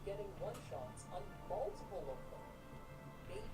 getting one shots on multiple of them. Maybe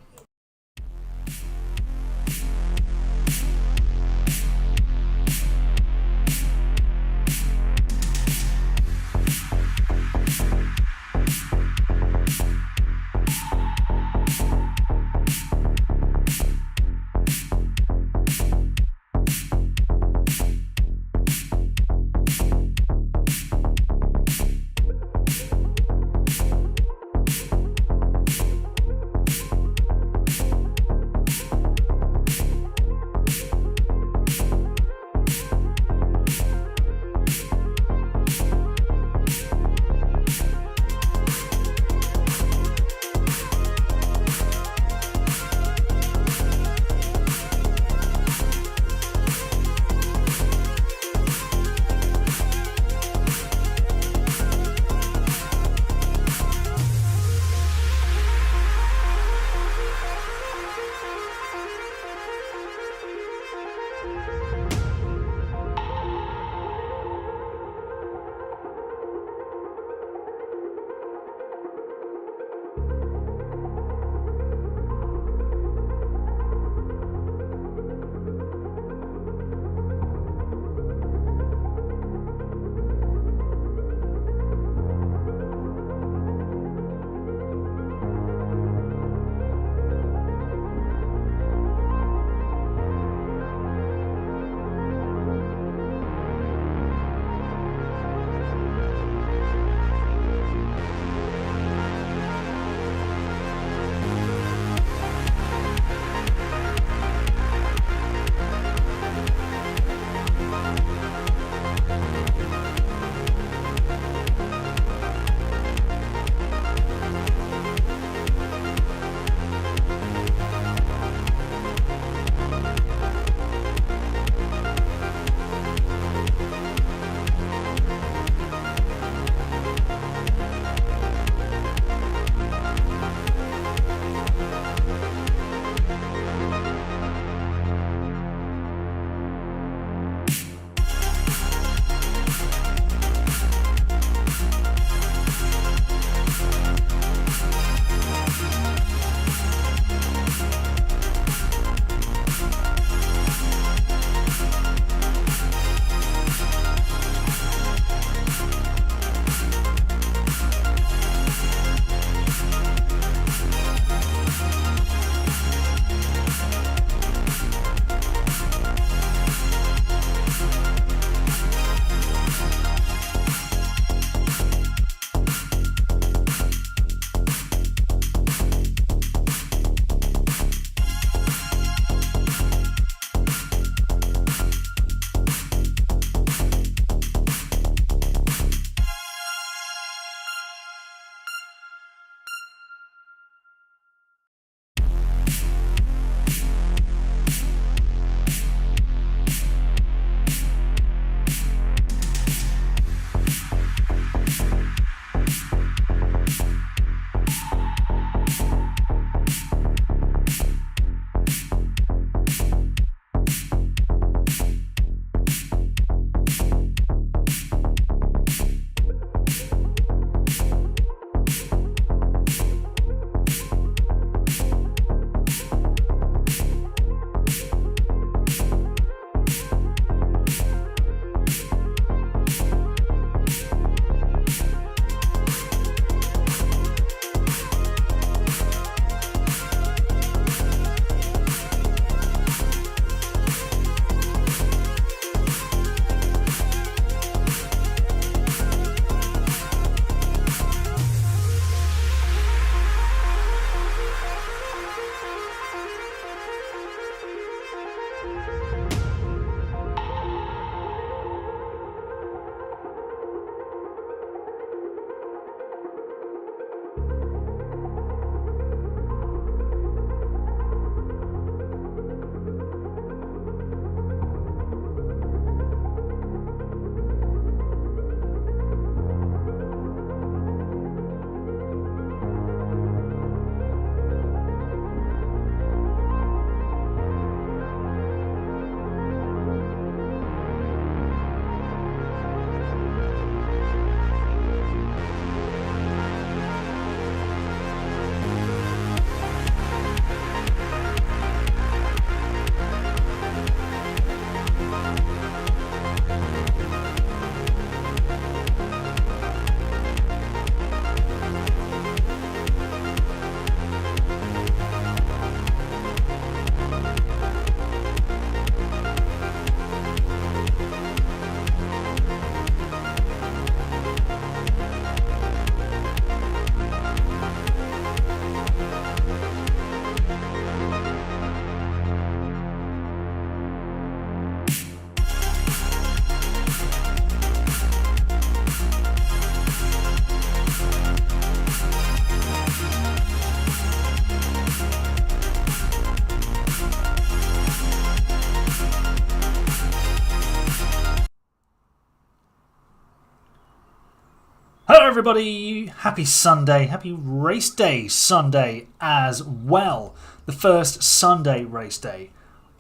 everybody, happy Sunday, happy race day Sunday as well. The first Sunday race day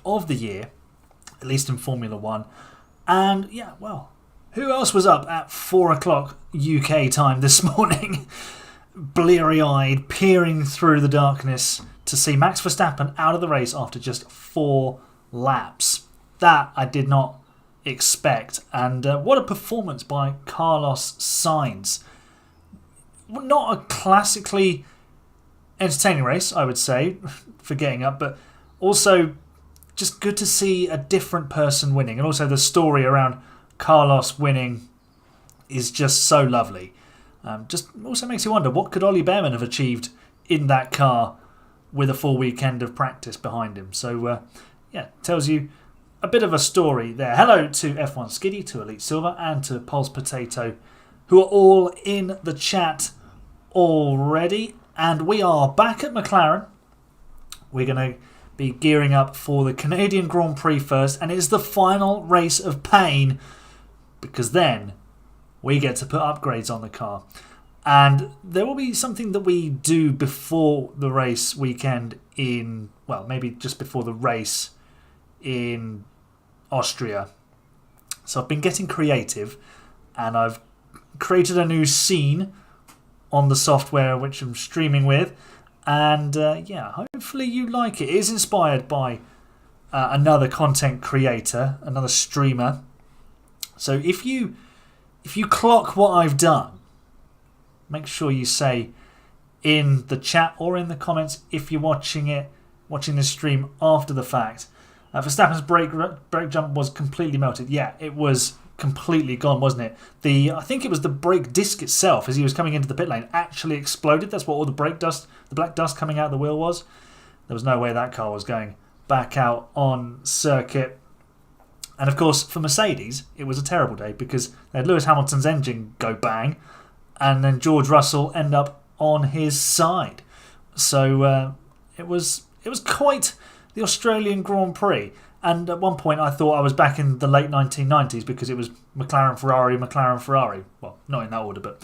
of the year, at least in Formula One. And yeah, well, who else was up at 4 o'clock UK time this morning, bleary-eyed, peering through the darkness to see Max Verstappen out of the race after just 4 laps. That I did not expect. And what a performance by Carlos Sainz. Not a classically entertaining race, I would say, for getting up, but also just good to see a different person winning. And also the story around Carlos winning is just so lovely. Just also makes you wonder, what could Ollie Behrman have achieved in that car with a full weekend of practice behind him? So, yeah, tells you a bit of a story there. Hello to F1 Skiddy, to Elite Silver, and to Pulse Potato, who are all in the chat already. And we are back at McLaren. We're going to be gearing up for the Canadian Grand Prix first, and it's the final race of pain, because then we get to put upgrades on the car. And there will be something that we do before the race weekend in, well, maybe just before the race in Austria. So I've been getting creative, and I've created a new scene on the software which I'm streaming with, and yeah, hopefully you like it. It is inspired by another content creator, another streamer. So if you clock what I've done, make sure you say in the chat or in the comments if you're watching the stream after the fact. Verstappen's brake jump was completely melted. Yeah, it was completely gone, wasn't it? I think it was the brake disc itself, as he was coming into the pit lane, actually exploded. That's what all the brake dust, the black dust coming out of the wheel was. There was no way that car was going back out on circuit. And of course, for Mercedes, it was a terrible day because they had Lewis Hamilton's engine go bang, and then George Russell end up on his side. So it was quite the Australian Grand Prix. And at one point I thought I was back in the late 1990s because it was McLaren, Ferrari. Well, not in that order, but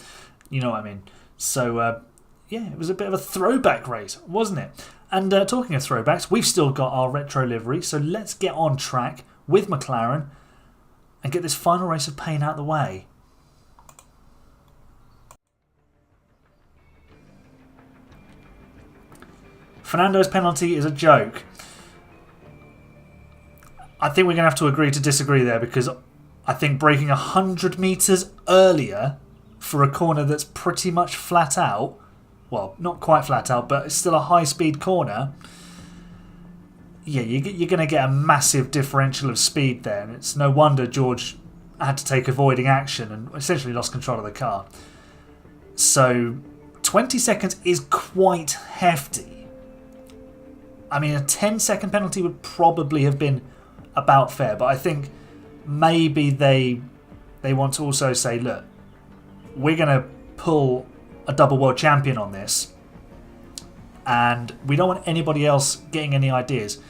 you know what I mean. So, yeah, it was a bit of a throwback race, wasn't it? And talking of throwbacks, we've still got our retro livery, so let's get on track with McLaren and get this final race of pain out of the way. Fernando's penalty is a joke. I think we're going to have to agree to disagree there, because I think braking 100 metres earlier for a corner that's pretty much flat out, well, not quite flat out, but it's still a high-speed corner, yeah, you're going to get a massive differential of speed there. And it's no wonder George had to take avoiding action and essentially lost control of the car. So 20 seconds is quite hefty. I mean, a 10-second penalty would probably have been about fair, but I think maybe they want to also say, look, we're going to pull a double world champion on this, and we don't want anybody else getting any ideas.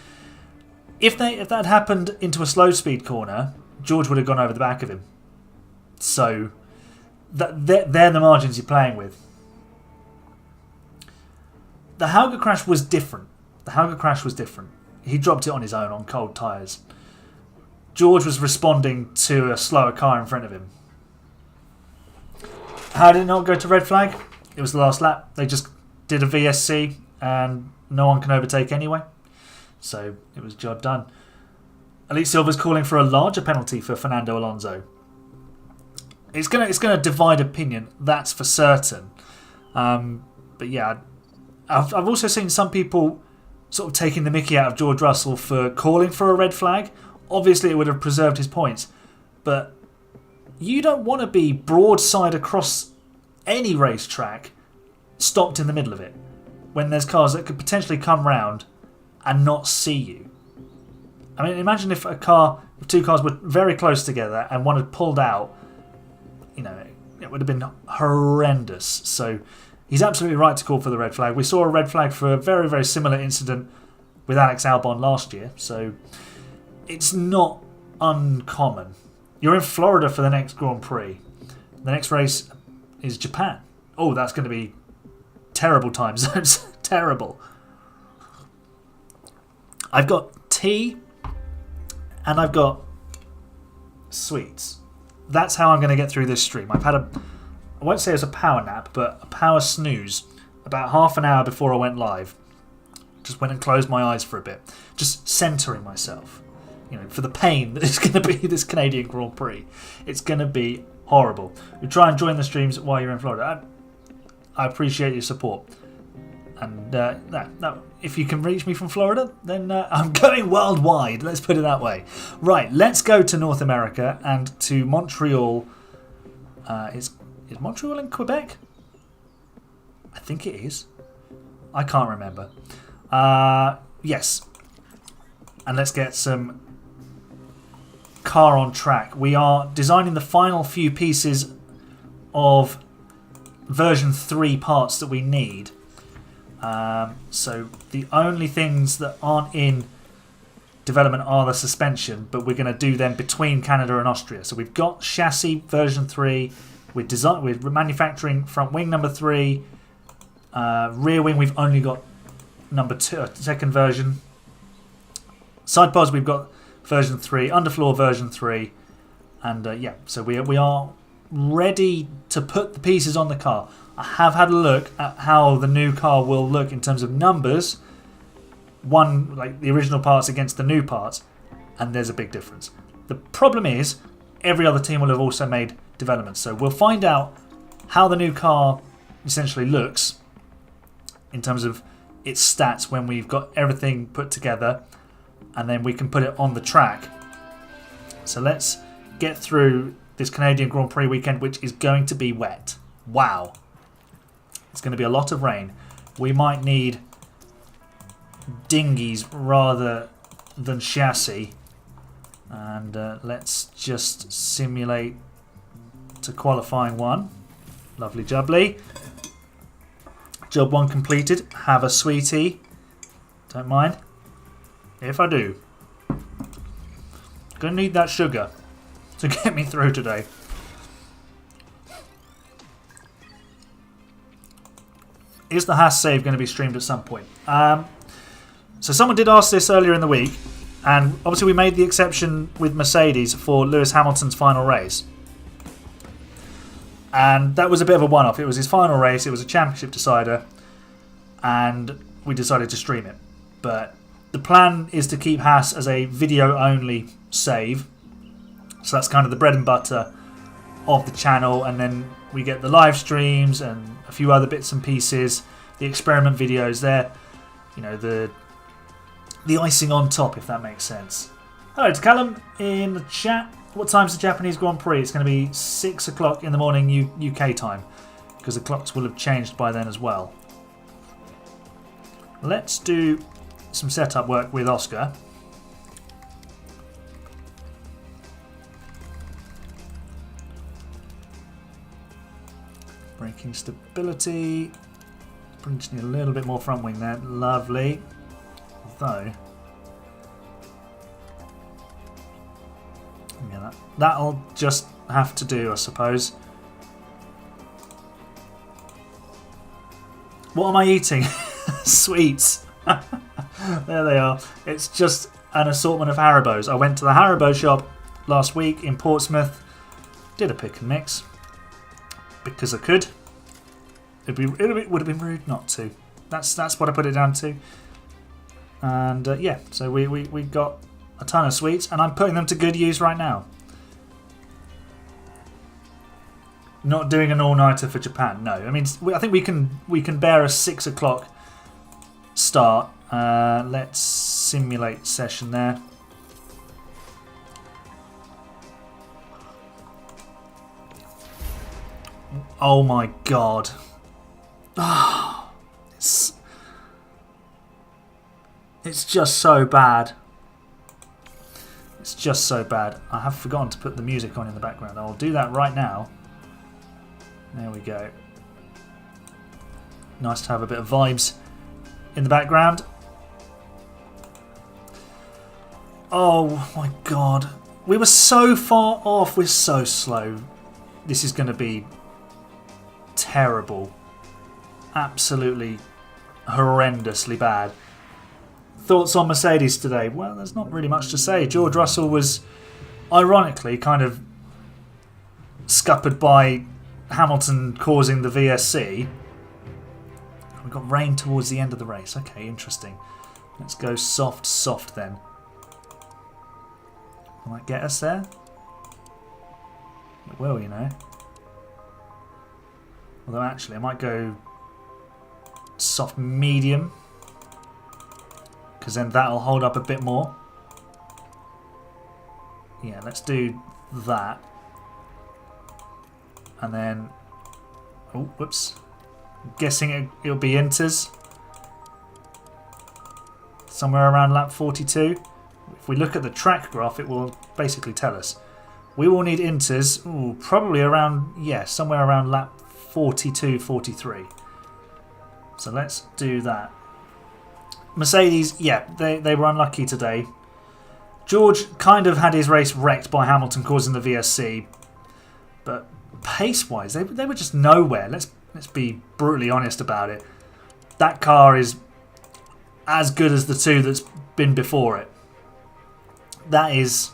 If that had happened into a slow speed corner, George would have gone over the back of him. So they're the margins you're playing with. The Hauger crash was different. He dropped it on his own on cold tyres. George was responding to a slower car in front of him. How did it not go to red flag? It was the last lap. They just did a VSC and no one can overtake anyway. So it was job done. Elite Silver's calling for a larger penalty for Fernando Alonso. It's gonna divide opinion, that's for certain. But yeah, I've also seen some people sort of taking the mickey out of George Russell for calling for a red flag. Obviously, it would have preserved his points, but you don't want to be broadside across any racetrack, stopped in the middle of it, when there's cars that could potentially come round and not see you. I mean, imagine if two cars were very close together and one had pulled out. You know, it would have been horrendous. So he's absolutely right to call for the red flag. We saw a red flag for a very, very similar incident with Alex Albon last year, so it's not uncommon. You're in Florida for the next Grand Prix. The next race is Japan. Oh, that's going to be terrible time zones. Terrible. I've got tea and I've got sweets. That's how I'm going to get through this stream. I've had I won't say it was a power nap, but a power snooze about half an hour before I went live. Just went and closed my eyes for a bit. Just centering myself. You know, for the pain that is going to be this Canadian Grand Prix. It's going to be horrible. You try and join the streams while you're in Florida. I appreciate your support. And if you can reach me from Florida, then I'm going worldwide. Let's put it that way. Right, let's go to North America and to Montreal. Is Montreal in Quebec? I think it is. I can't remember. Yes. And let's get some car on track. We are designing the final few pieces of version 3 parts that we need. So the only things that aren't in development are the suspension, but we're going to do them between Canada and Austria. So we've got chassis version 3. We're manufacturing front wing number 3. Rear wing we've only got number 2, second version. Side pods we've got version 3. Underfloor version 3. And yeah, so we are ready to put the pieces on the car. I have had a look at how the new car will look in terms of numbers. One, like the original parts against the new parts, and there's a big difference. The problem is, every other team will have also made developments. So we'll find out how the new car essentially looks in terms of its stats when we've got everything put together, and then we can put it on the track. So let's get through this Canadian Grand Prix weekend, which is going to be wet. Wow. It's going to be a lot of rain. We might need dinghies rather than chassis. And let's just simulate to qualifying 1. Lovely jubbly. Job 1 completed. Have a sweetie. Don't mind. If I do. Gonna need that sugar to get me through today. Is the Haas save going to be streamed at some point? So someone did ask this earlier in the week, and obviously we made the exception with Mercedes for Lewis Hamilton's final race. And that was a bit of a one-off. It was his final race, it was a championship decider, and we decided to stream it. But the plan is to keep Haas as a video-only save. So that's kind of the bread and butter of the channel, and then we get the live streams and a few other bits and pieces, the experiment videos there, you know, the icing on top, if that makes sense. Hello to Callum in the chat. What time's the Japanese Grand Prix? It's going to be 6 o'clock in the morning UK time, because the clocks will have changed by then as well. Let's do some setup work with Oscar. Braking stability. Just need a little bit more front wing there. Lovely. Though, yeah, that'll just have to do, I suppose. What am I eating? Sweets. There they are. It's just an assortment of Haribos. I went to the Haribo shop last week in Portsmouth. Did a pick and mix. Because I could. It would have been rude not to. That's what I put it down to. And yeah, so we got a ton of sweets, and I'm putting them to good use right now. Not doing an all-nighter for Japan. No, I mean I think we can bear a 6 o'clock start. Let's simulate session there. Oh my god. It's just so bad. It's just so bad. I have forgotten to put the music on in the background. I'll do that right now. There we go. Nice to have a bit of vibes in the background. Oh my god. We were so far off. We're so slow. This is going to be terrible. Absolutely horrendously bad. Thoughts on Mercedes today? Well, there's not really much to say. George Russell was, ironically, kind of scuppered by Hamilton causing the VSC. We've got rain towards the end of the race. Okay, interesting. Let's go soft, soft then. Will that get us there? It will, you know. Although actually, I might go soft medium, because then that'll hold up a bit more. Yeah, let's do that. And then, oh, whoops. I'm guessing it'll be inters. Somewhere around lap 42. If we look at the track graph, it will basically tell us. We will need inters, probably around, yeah, somewhere around lap 42, 43. So let's do that. Mercedes, yeah, they were unlucky today. George kind of had his race wrecked by Hamilton causing the VSC. But pace-wise, they were just nowhere. Let's be brutally honest about it. That car is as good as the two that's been before it. That is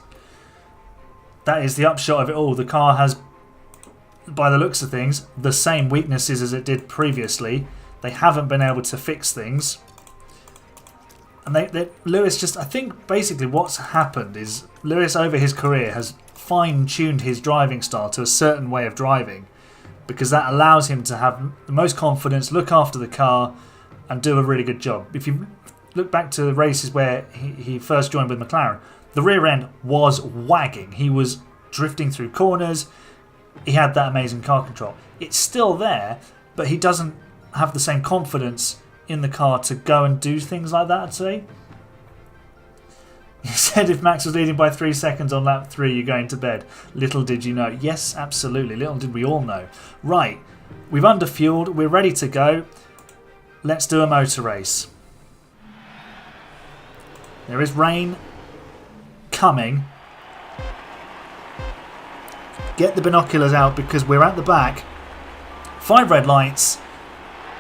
the upshot of it all. The car has, by the looks of things, the same weaknesses as it did previously. They haven't been able to fix things. And Lewis just, I think basically what's happened is Lewis over his career has fine-tuned his driving style to a certain way of driving, because that allows him to have the most confidence, look after the car and do a really good job. If you look back to the races where he first joined with McLaren, the rear end was wagging. He was drifting through corners. He had that amazing car control. It's still there, but he doesn't have the same confidence in the car to go and do things like that today. He said if Max was leading by 3 seconds on lap 3, you're going to bed. Little did you know. Yes, absolutely. Little did we all know. Right, we've underfueled. We're ready to go. Let's do a motor race. There is rain coming. Get the binoculars out because we're at the back. 5 red lights.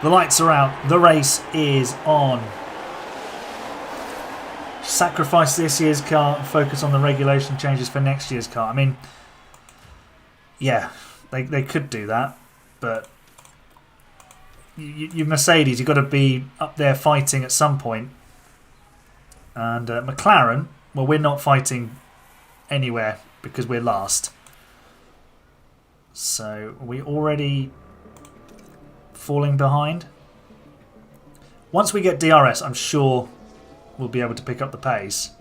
The lights are out. The race is on. Sacrifice this year's car and focus on the regulation changes for next year's car. I mean, yeah, they could do that, but you Mercedes, you've got to be up there fighting at some point. And McLaren, well, we're not fighting anywhere because we're last. So we already falling behind. Once we get DRS, I'm sure we'll be able to pick up the pace.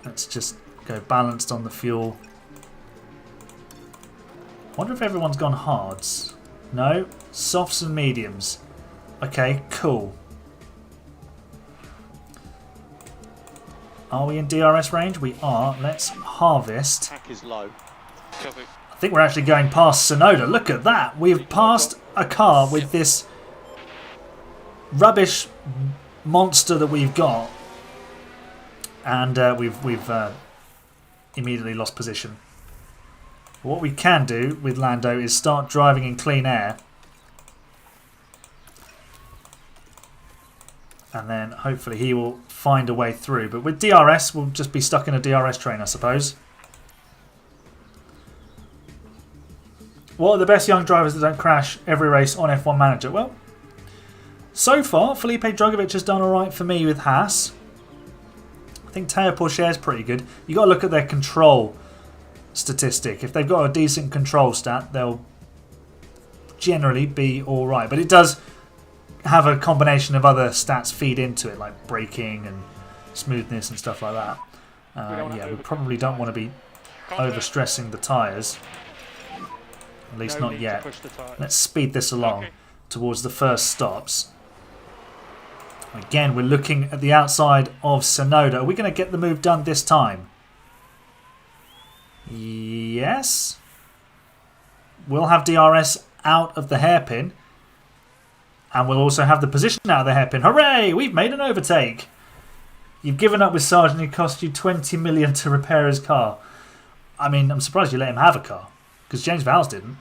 Let's just go balanced on the fuel. Wonder if everyone's gone hards. No, softs and mediums. Okay, cool. Are we in DRS range? We are. Let's harvest. Pack is low. Copy. I think we're actually going past Sonoda. Look at that. We've passed a car with this rubbish monster that we've got. And we've immediately lost position. What we can do with Lando is start driving in clean air. And then hopefully he will find a way through. But with DRS, we'll just be stuck in a DRS train, I suppose. What are the best young drivers that don't crash every race on F1 Manager? Well, so far, Felipe Drugovich has done alright for me with Haas. I think Teo Pourchaire is pretty good. You've got to look at their control statistic. If they've got a decent control stat, they'll generally be alright. But it does have a combination of other stats feed into it, like braking and smoothness and stuff like that. Yeah, we probably don't want to be overstressing the tyres. At least not yet. Let's speed this along towards the first stops. Again, we're looking at the outside of Sonoda. Are we going to get the move done this time? Yes. We'll have DRS out of the hairpin. And we'll also have the position out of the hairpin. Hooray! We've made an overtake. You've given up with Sargent. It cost you 20 million to repair his car. I mean, I'm surprised you let him have a car. because James Vowles didn't.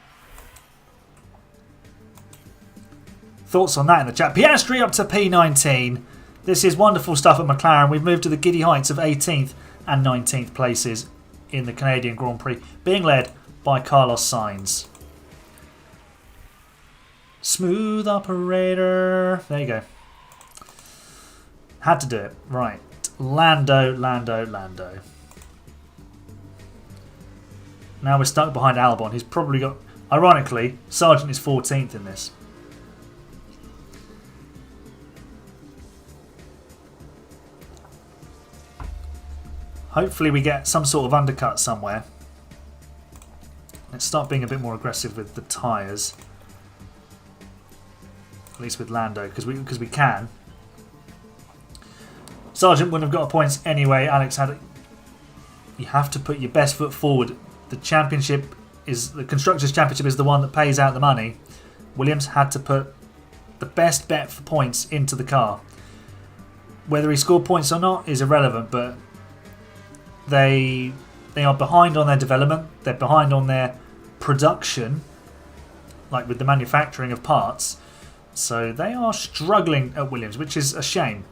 Thoughts on that in the chat. Piastri up to P19. This is wonderful stuff at McLaren. We've moved to the giddy heights of 18th and 19th places in the Canadian Grand Prix, being led by Carlos Sainz. Smooth operator. There you go. Had to do it. Right. Lando. Now we're stuck behind Albon. He's probably got... Ironically, Sargent is 14th in this. Hopefully we get some sort of undercut somewhere. Let's start being a bit more aggressive with the tyres. At least with Lando, because we can. Sargent wouldn't have got points anyway. Alex had it. You have to put your best foot forward. The Constructors' Championship is the one that pays out the money. Williams had to put the best bet for points into the car. Whether he scored points or not is irrelevant, but they are behind on their development. They're behind on their production, like with the manufacturing of parts. So they are struggling at Williams, which is a shame.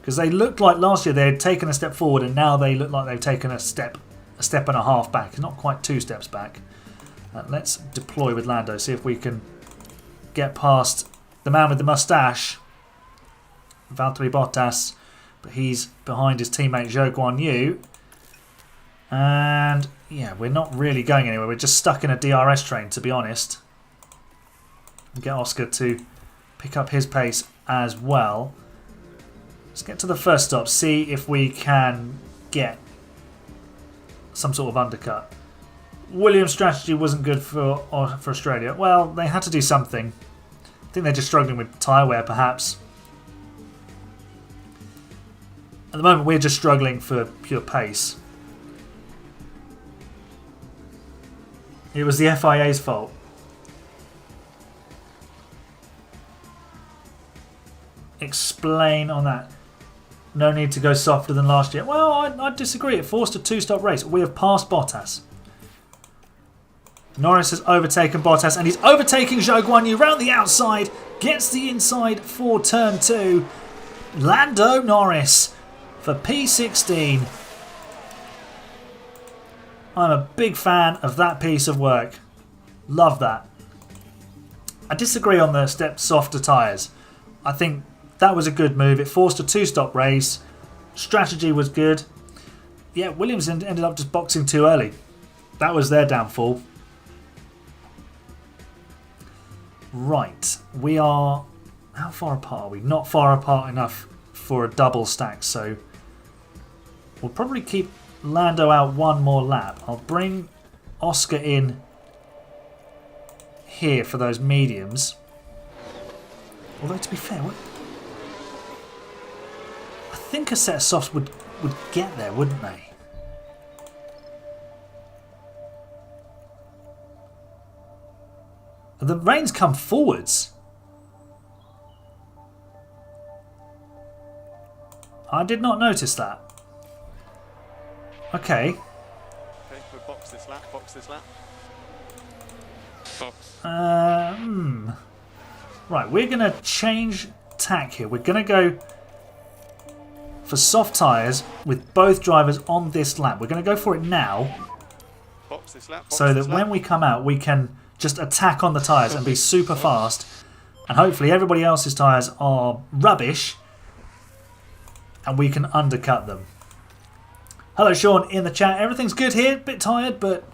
Because they looked like last year they had taken a step forward, and now they look like they've taken a step and a half back. Not quite 2 steps back. Let's deploy with Lando, see if we can get past the man with the moustache, Valtteri Bottas. But he's behind his teammate Zhou Guanyu. And yeah, we're not really going anywhere. We're just stuck in a DRS train, to be honest. We'll get Oscar to pick up his pace as well. Let's get to the first stop, see if we can get some sort of undercut. Williams' strategy wasn't good for Australia. Well, they had to do something. I think they're just struggling with tyre wear, perhaps. At the moment, we're just struggling for pure pace. It was the FIA's fault. Explain on that. No need to go softer than last year. Well, I disagree. It forced a 2-stop race. We have passed Bottas. Norris has overtaken Bottas, and he's overtaking Zhou Guanyu round the outside. Gets the inside for turn 2. Lando Norris for P16. I'm a big fan of that piece of work. Love that. I disagree on the step softer tyres. I think that was a good move. It forced a 2-stop race. Strategy was good. Yeah, Williams ended up just boxing too early. That was their downfall. Right. We are... How far apart are we? Not far apart enough for a double stack, so we'll probably keep Lando out one more lap. I'll bring Oscar in here for those mediums. Although, to be fair, I think a set of softs would get there, wouldn't they? The rains come forwards. I did not notice that. Okay. Okay, we'll box this lap, Box. Right, we're going to change tack here. We're going to go for soft tyres with both drivers on this lap. We're going to go for it now. Box this lap, so that when we come out, we can just attack on the tyres and be super fast. And hopefully everybody else's tyres are rubbish and we can undercut them. Hello Sean in the chat. Everything's good here. A bit tired, but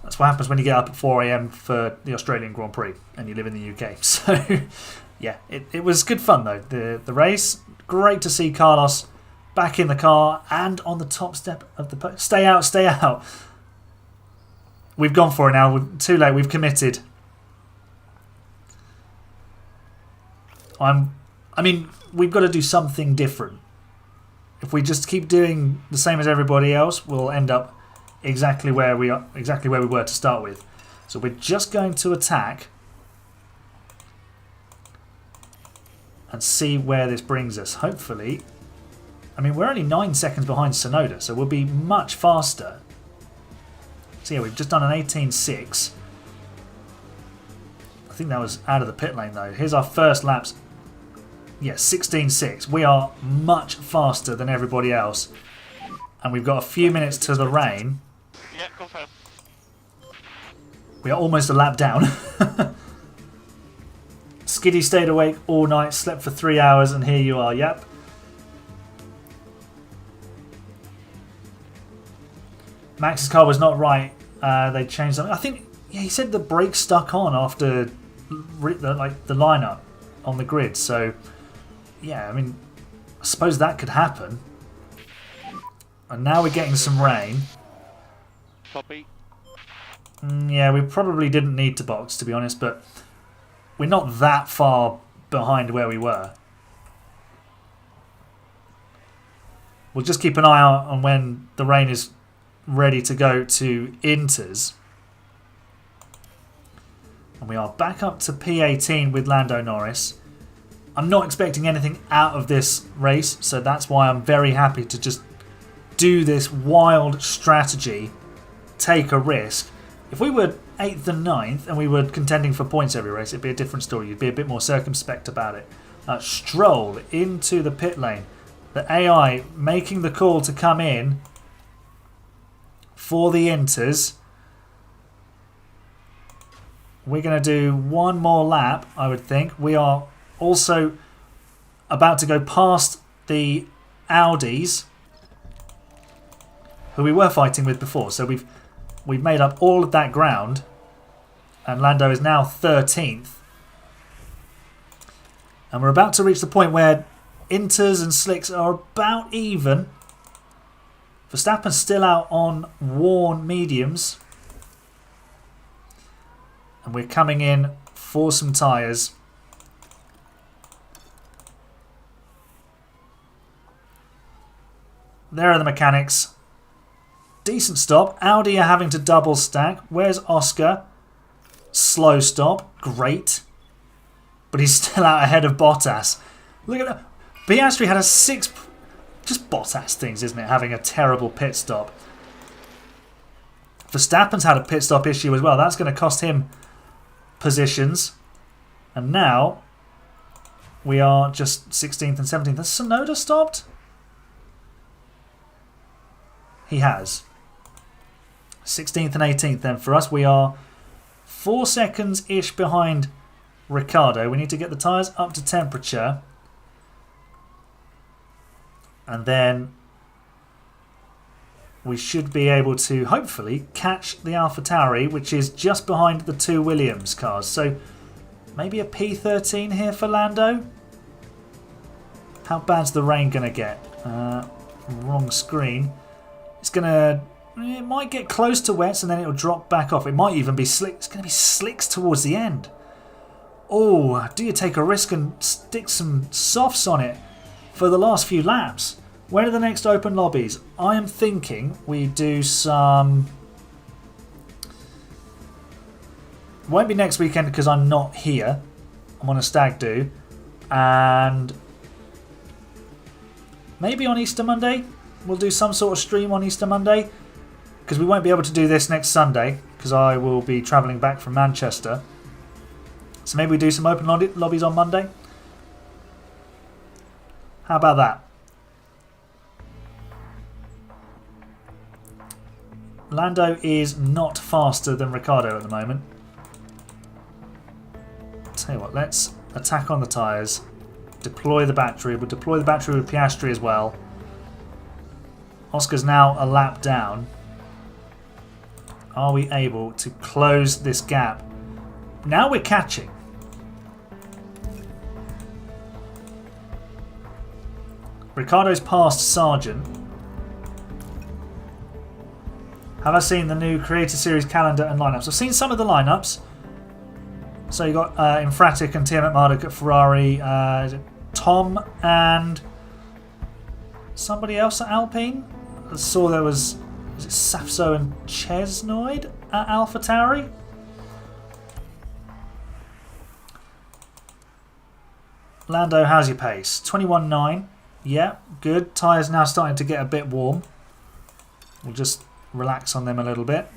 that's what happens when you get up at 4 AM for the Australian Grand Prix and you live in the UK. So yeah, it was good fun though. The race, great to see Carlos back in the car and on the top step of the... Stay out, stay out. We've gone for it now. We're too late. We've committed. I mean, we've got to do something different. If we just keep doing the same as everybody else, we'll end up exactly where we were to start with. So we're just going to attack and see where this brings us. Hopefully, I mean, we're only 9 seconds behind Sonoda, so we'll be much faster. So yeah, we've just done an 18.6. I think that was out of the pit lane though. Here's our first laps. Yeah, 16.6. We are much faster than everybody else. And we've got a few minutes to the rain. Yeah, confirm. We are almost a lap down. Skiddy stayed awake all night, slept for 3 hours, and here you are, yep. Max's car was not right. They changed something. I think he said the brakes stuck on after the lineup on the grid. So, yeah, I mean, I suppose that could happen. And now we're getting some rain. Copy. Yeah, we probably didn't need to box, to be honest, but we're not that far behind where we were. We'll just keep an eye out on when the rain is ready to go to Inters. And we are back up to P18 with Lando Norris. I'm not expecting anything out of this race, so that's why I'm very happy to just do this wild strategy, take a risk. If we were 8th and 9th and we were contending for points every race, it'd be a different story. You'd be a bit more circumspect about it. Stroll into the pit lane. The AI making the call to come in for the Inters. We're going to do one more lap, I would think. We are also about to go past the Audis, who we were fighting with before. So we've made up all of that ground, and Lando is now 13th. And we're about to reach the point where Inters and Slicks are about even. Verstappen's still out on worn mediums. And we're coming in for some tyres. There are the mechanics. Decent stop. Audi are having to double stack. Where's Oscar? Slow stop. Great. But he's still out ahead of Bottas. Look at that. Piastri had a 6... Just Bottas things, isn't it? Having a terrible pit stop. Verstappen's had a pit stop issue as well. That's going to cost him positions. And now we are just 16th and 17th. Has Sonoda stopped? He has. 16th and 18th then for us. We are 4 seconds-ish behind Ricciardo. We need to get the tyres up to temperature. And then we should be able to hopefully catch the AlphaTauri, which is just behind the two Williams cars. So maybe a P13 here for Lando. How bad's the rain going to get? Wrong screen. It's going to... It might get close to wets and then it'll drop back off. It might even be slick. It's going to be slicks towards the end. Oh, do you take a risk and stick some softs on it for the last few laps? When are the next open lobbies? I am thinking we do some... Won't be next weekend because I'm not here. I'm on a stag do. And maybe on Easter Monday. We'll do some sort of stream on Easter Monday. Because we won't be able to do this next Sunday. Because I will be travelling back from Manchester. So maybe we do some open lobbies on Monday. How about that? Lando is not faster than Ricciardo at the moment. Tell you what, let's attack on the tyres. Deploy the battery. We'll deploy the battery with Piastri as well. Oscar's now a lap down. Are we able to close this gap? Now we're catching. Ricciardo's passed Sargent. Have I seen the new Creator Series calendar and lineups? I've seen some of the lineups. So you got Infratic and Tiamat Marduk at Ferrari. Is it Tom and somebody else at Alpine? I saw there was it Safso and Chesnoid at AlphaTauri? Lando, how's your pace? 21.9. Yeah, good. Tyres now starting to get a bit warm. We'll just relax on them a little bit.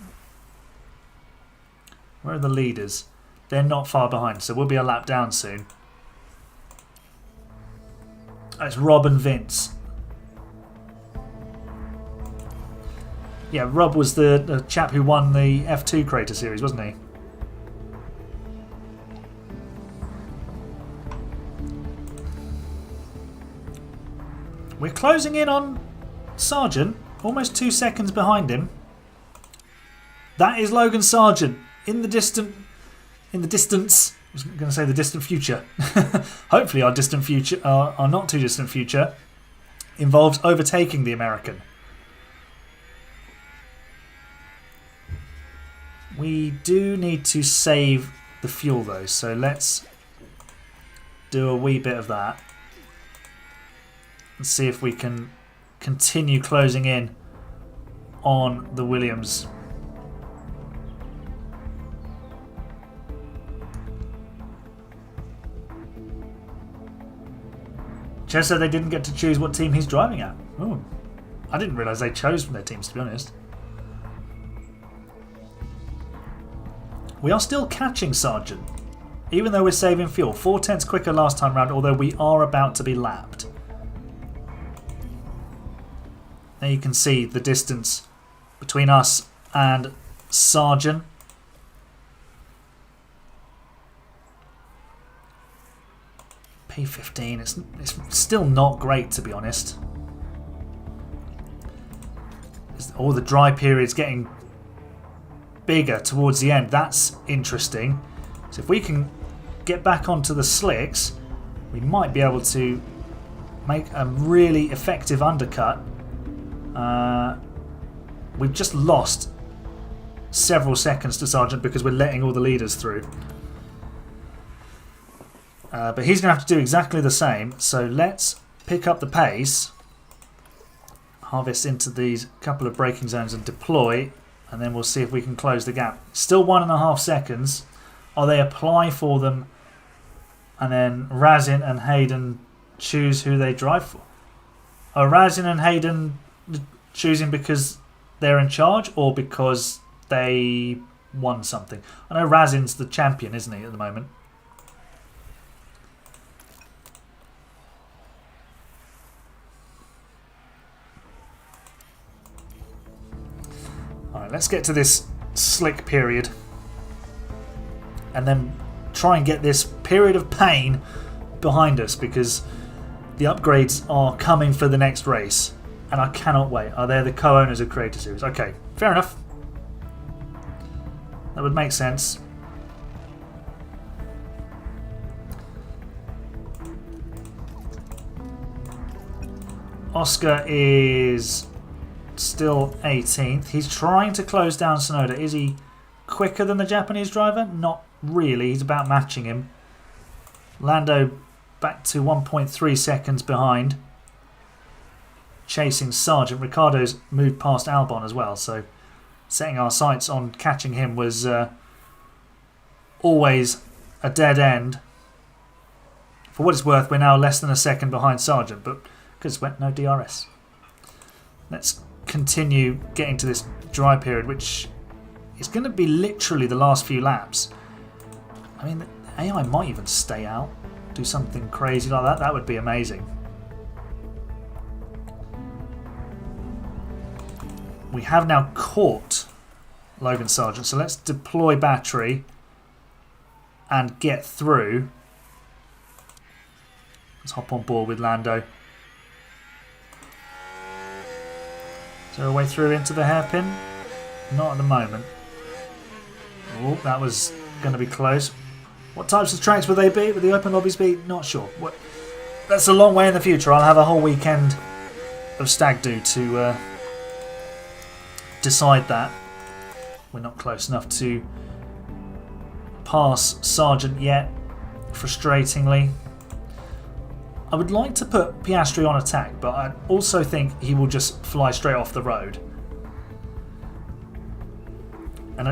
Where are the leaders? They're not far behind, so we'll be a lap down soon. Oh, it's Rob and Vince. Yeah, Rob was the chap who won the F2 Crater Series, wasn't he? We're closing in on Sargent, almost 2 seconds behind him. That is Logan Sargent in the distance. I was going to say the distant future. Hopefully, our distant future, our not too distant future, involves overtaking the American. We do need to save the fuel though, so let's do a wee bit of that and see if we can continue closing in on the Williams. Ches said they didn't get to choose what team he's driving at. Oh, I didn't realise they chose from their teams, to be honest. We are still catching Sargent, even though we're saving fuel. 4/10 quicker last time round, although we are about to be lapped. Now you can see the distance between us and Sargent. P15, it's still not great, to be honest. All the dry periods getting bigger towards the end. That's interesting. So if we can get back onto the slicks, we might be able to make a really effective undercut. We've just lost several seconds to Sargent because we're letting all the leaders through. But he's going to have to do exactly the same. So let's pick up the pace, harvest into these couple of braking zones and deploy. And then we'll see if we can close the gap. Still 1.5 seconds. Oh, they apply for them. And then Razin and Hayden choose who they drive for. Are Razin and Hayden choosing because they're in charge or because they won something? I know Razin's the champion, isn't he, at the moment? Alright, let's get to this slick period and then try and get this period of pain behind us because the upgrades are coming for the next race and I cannot wait. Oh, they're the co-owners of Creator Series. Okay, fair enough. That would make sense. Oscar is still 18th. He's trying to close down Sonoda. Is he quicker than the Japanese driver? Not really. He's about matching him. Lando back to 1.3 seconds behind. Chasing Sargent. Ricciardo's moved past Albon as well, so setting our sights on catching him was always a dead end. For what it's worth, we're now less than a second behind Sargent, but because no DRS. Let's continue getting to this dry period, which is going to be literally the last few laps. I mean, the AI might even stay out, do something crazy like that. That would be amazing. We have now caught Logan Sargent, so let's deploy battery and get through. Let's hop on board with Lando. Is there a way through into the hairpin? Not at the moment. Oh, that was going to be close. What types of tracks would they be? Would the open lobbies be? Not sure. That's a long way in the future. I'll have a whole weekend of stag do to decide that. We're not close enough to pass Sargent yet, frustratingly. I would like to put Piastri on attack, but I also think he will just fly straight off the road. And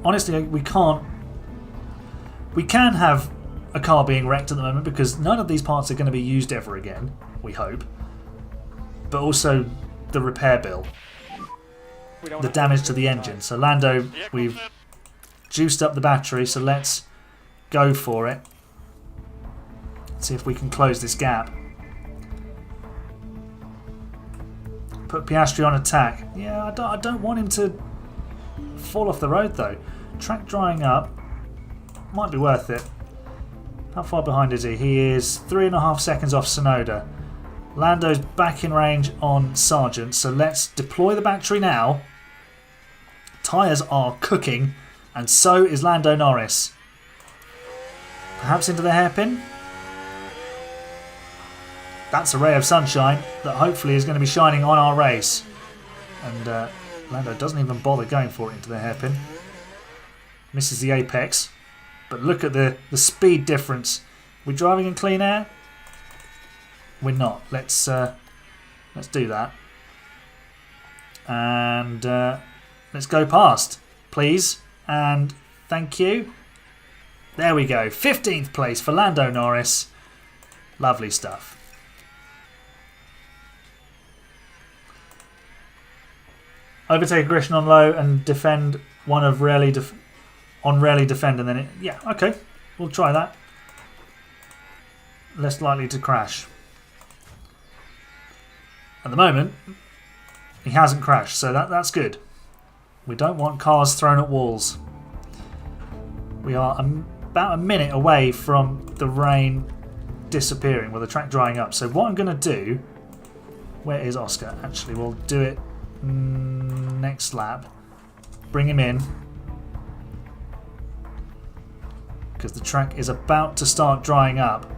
honestly, we can't. We can have a car being wrecked at the moment because none of these parts are going to be used ever again, we hope. But also the repair bill, the damage to the engine. So Lando, we've juiced up the battery, so let's go for it. See if we can close this gap. Put Piastri on attack. Yeah, I don't want him to fall off the road though. Track drying up. Might be worth it. How far behind is he? He is 3.5 seconds off Sonoda. Lando's back in range on Sargent, so let's deploy the battery now. Tyres are cooking, and so is Lando Norris. Perhaps into the hairpin? That's a ray of sunshine that hopefully is going to be shining on our race. And Lando doesn't even bother going for it into the hairpin. Misses the apex. But look at the speed difference. We're driving in clean air? We're not. Let's do that. And let's go past, please. And thank you. There we go. 15th place for Lando Norris. Lovely stuff. Overtake aggression on low and defend one of rarely defend, and then it, yeah, okay, we'll try that. Less likely to crash. At the moment, he hasn't crashed, so that's good. We don't want cars thrown at walls. We are about a minute away from the rain disappearing, with the track drying up. So what I'm going to do, where is Oscar? Actually, we'll do it next lap. Bring him in, because the track is about to start drying up.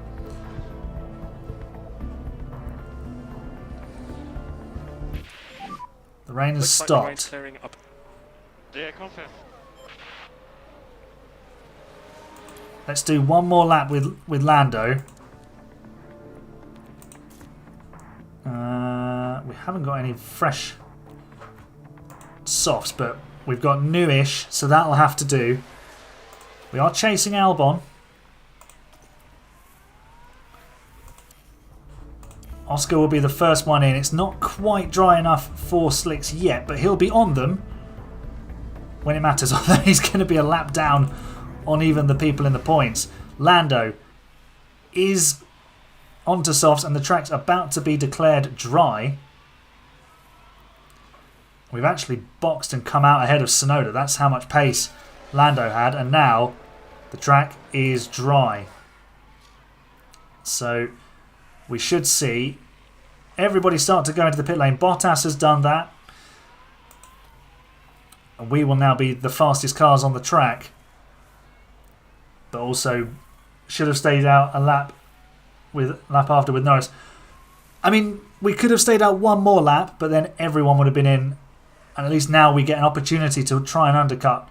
The rain has stopped. Yeah, confirm. Let's do one more lap with Lando. We haven't got any fresh softs, but we've got newish, so that'll have to do. We are chasing Albon. Oscar will be the first one in. It's not quite dry enough for slicks yet, but he'll be on them when it matters. Although he's going to be a lap down on even the people in the points. Lando is onto softs, and the track's about to be declared dry. We've actually boxed and come out ahead of Sonoda. That's how much pace Lando had, and now the track is dry. So we should see everybody start to go into the pit lane. Bottas has done that, and we will now be the fastest cars on the track, but also should have stayed out a lap after with Norris. I mean, we could have stayed out one more lap, but then everyone would have been in, and at least now we get an opportunity to try and undercut.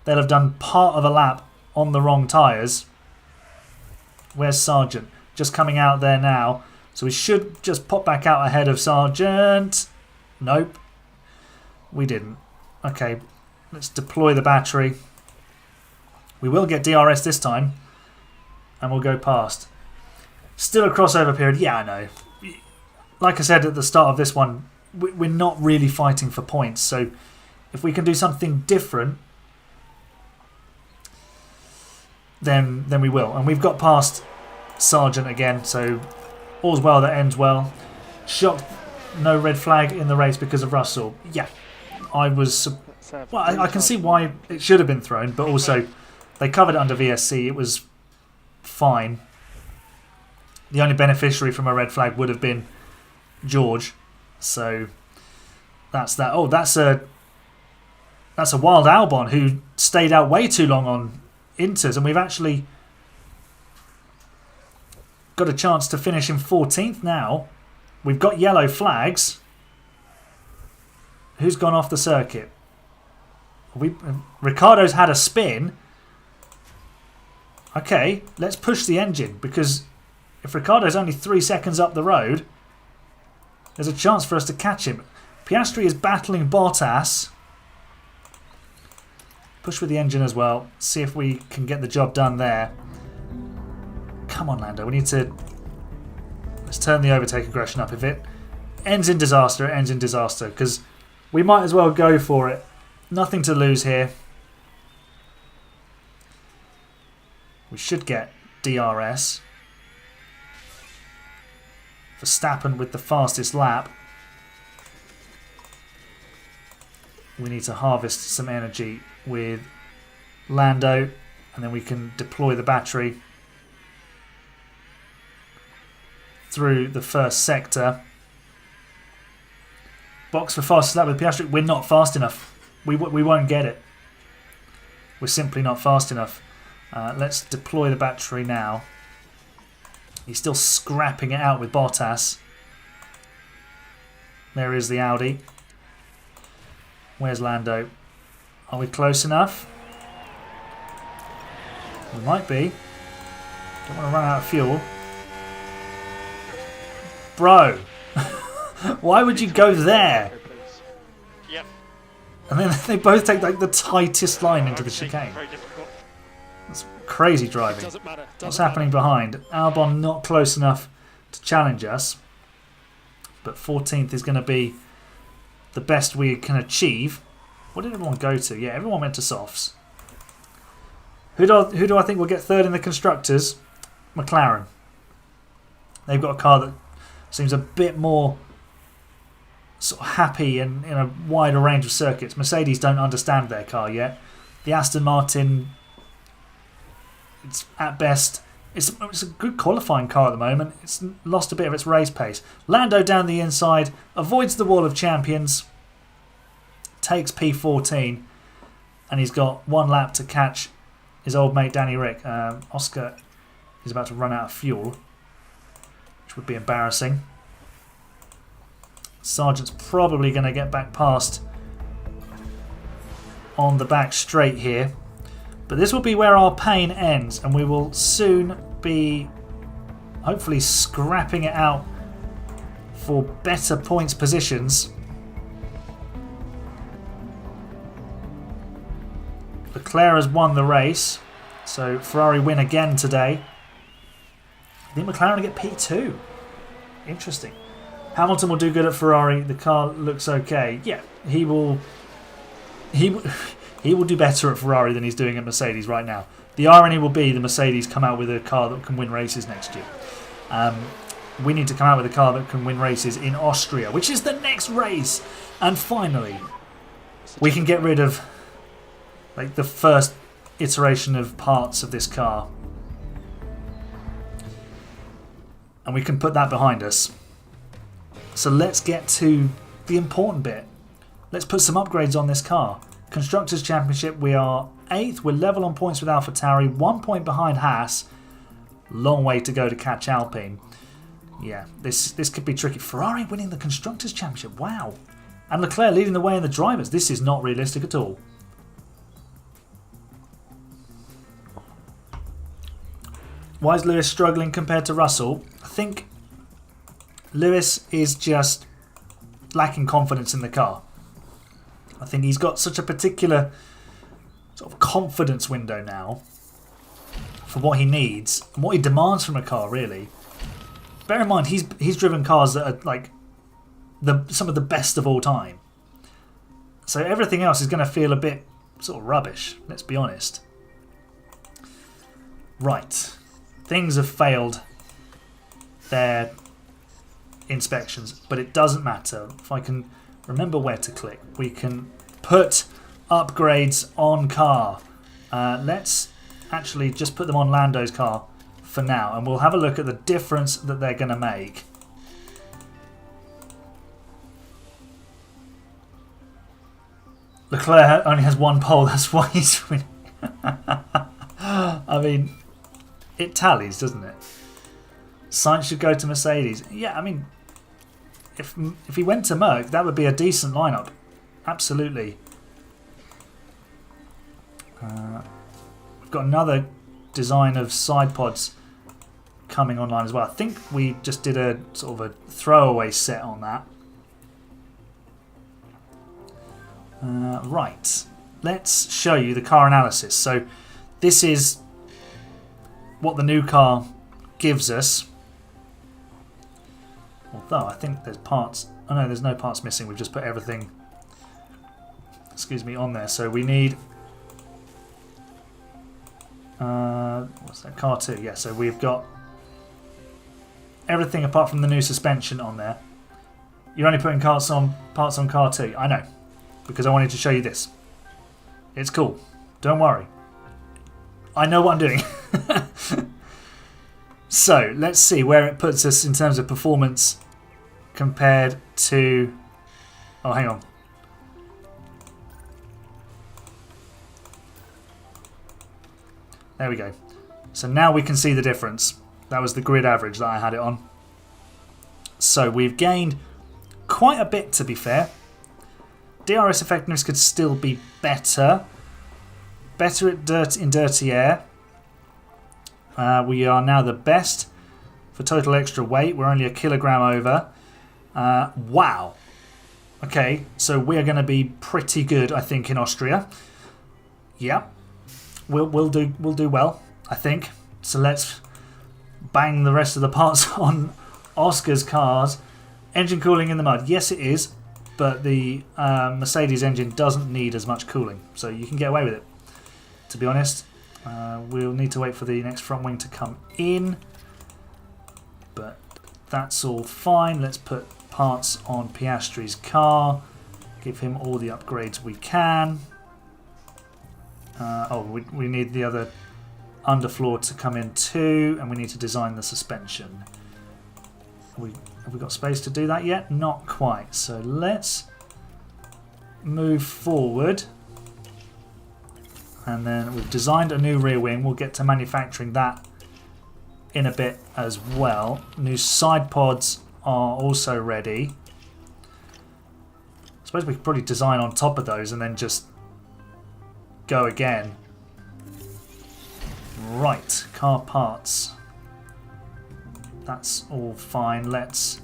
They'll have done part of a lap on the wrong tyres. Where's Sargent? Just coming out there now. So we should just pop back out ahead of Sargent. Nope. We didn't. Okay, let's deploy the battery. We will get DRS this time, and we'll go past. Still a crossover period. Yeah, I know. Like I said at the start of this one, we're not really fighting for points. So if we can do something different, then we will. And we've got past Sargent again, so all's well that ends well. Shocked no red flag in the race because of Russell. Yeah, I was... Well, I can see why it should have been thrown, but also they covered it under VSC. It was fine. The only beneficiary from a red flag would have been George. So that's that. Oh, that's a wild Albon who stayed out way too long on Inters, and we've actually got a chance to finish in 14th now. We've got yellow flags. Who's gone off the circuit? Ricardo's had a spin. Okay, let's push the engine, because if Ricardo's only 3 seconds up the road, there's a chance for us to catch him. Piastri is battling Bottas. Push with the engine as well. See if we can get the job done there. Come on, Lando. We need to... Let's turn the overtake aggression up. If it ends in disaster, it ends in disaster, because we might as well go for it. Nothing to lose here. We should get DRS. Verstappen with the fastest lap. We need to harvest some energy with Lando, and then we can deploy the battery through the first sector. Box for fastest lap with Piastri. We're not fast enough. We won't get it. We're simply not fast enough. Let's deploy the battery now. He's still scrapping it out with Bottas. There is the Audi. Where's Lando? Are we close enough? We might be. Don't want to run out of fuel. Bro! Why would you go there? Yep. And then they both take like the tightest line into the chicane. Very difficult. That's crazy driving. Doesn't matter. What's happening behind? Albon not close enough to challenge us. But 14th is going to be the best we can achieve. What did everyone go to? Yeah, everyone went to softs. Who do I think will get third in the Constructors? McLaren. They've got a car that seems a bit more sort of happy in a wider range of circuits. Mercedes don't understand their car yet. The Aston Martin, it's at best, it's a good qualifying car at the moment. It's lost a bit of its race pace. Lando down the inside, avoids the wall of champions, takes P14, and he's got one lap to catch his old mate Danny Rick. Oscar is about to run out of fuel, which would be embarrassing. Sargent's probably going to get back past on the back straight here. But this will be where our pain ends, and we will soon be hopefully scrapping it out for better points positions. Leclerc has won the race, so Ferrari win again today. I think McLaren will get P2. Interesting. Hamilton will do good at Ferrari. The car looks okay. Yeah, he will do better at Ferrari than he's doing at Mercedes right now. The irony will be the Mercedes come out with a car that can win races next year. We need to come out with a car that can win races in Austria, which is the next race. And finally, we can get rid of like the first iteration of parts of this car. And we can put that behind us. So let's get to the important bit. Let's put some upgrades on this car. Constructors' Championship, we are 8th. We're level on points with AlphaTauri. 1 point behind Haas. Long way to go to catch Alpine. Yeah, this could be tricky. Ferrari winning the Constructors' Championship. Wow. And Leclerc leading the way in the drivers. This is not realistic at all. Why is Lewis struggling compared to Russell? I think Lewis is just lacking confidence in the car. I think he's got such a particular sort of confidence window now for what he needs and what he demands from a car, really. Bear in mind, he's driven cars that are like some of the best of all time. So everything else is going to feel a bit sort of rubbish, let's be honest. Right. Things have failed their inspections, but it doesn't matter. If I can remember where to click, we can put upgrades on car. Let's actually just put them on Lando's car for now, and we'll have a look at the difference that they're going to make. Leclerc only has 1 pole, that's why he's winning. I mean, it tallies, doesn't it? Sainz should go to Mercedes. Yeah, I mean, if he went to Merc, that would be a decent lineup. Absolutely. We've got another design of side pods coming online as well. I think we just did a sort of a throwaway set on that. Right. Let's show you the car analysis. So this is what the new car gives us. Although I think there's parts. Oh no, there's no parts missing. We've just put everything, excuse me, on there. So we need. What's that? Car 2. Yeah, so we've got everything apart from the new suspension on there. You're only putting parts on car 2. I know, because I wanted to show you this. It's cool. Don't worry. I know what I'm doing. So let's see where it puts us in terms of performance compared to... Oh, hang on. There we go. So now we can see the difference. That was the grid average that I had it on. So we've gained quite a bit, to be fair. DRS effectiveness could still be better. Better in dirty air. We are now the best for total extra weight. We're only a kilogram over. Wow. Okay, so we're going to be pretty good, I think, in Austria. Yeah, we'll do well, I think. So let's bang the rest of the parts on Oscar's cars. Engine cooling in the mud. Yes, it is, but the Mercedes engine doesn't need as much cooling, so you can get away with it. To be honest, we'll need to wait for the next front wing to come in, but that's all fine. Let's put parts on Piastri's car, give him all the upgrades we can. We need the other underfloor to come in too, and we need to design the suspension. Have we got space to do that yet? Not quite. So let's move forward. And then we've designed a new rear wing. We'll get to manufacturing that in a bit as well. New side pods are also ready. I suppose we could probably design on top of those and then just go again. Right, car parts. That's all fine. Let's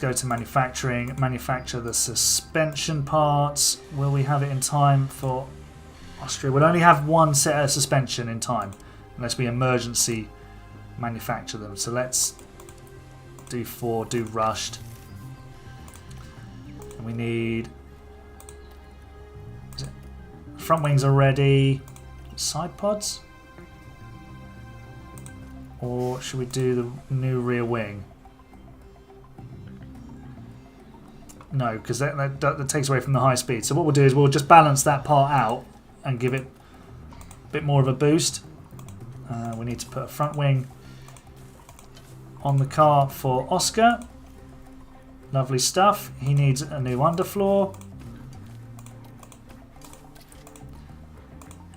go to manufacturing. Manufacture the suspension parts. Will we have it in time for Austria? We'll only have one set of suspension in time unless we emergency manufacture them. So let's do 4, do rushed. And we need... Front wings are ready. Side pods? Or should we do the new rear wing? No, because that takes away from the high speed. So what we'll do is we'll just balance that part out and give it a bit more of a boost. We need to put a front wing on the car for Oscar. Lovely stuff. He needs a new underfloor.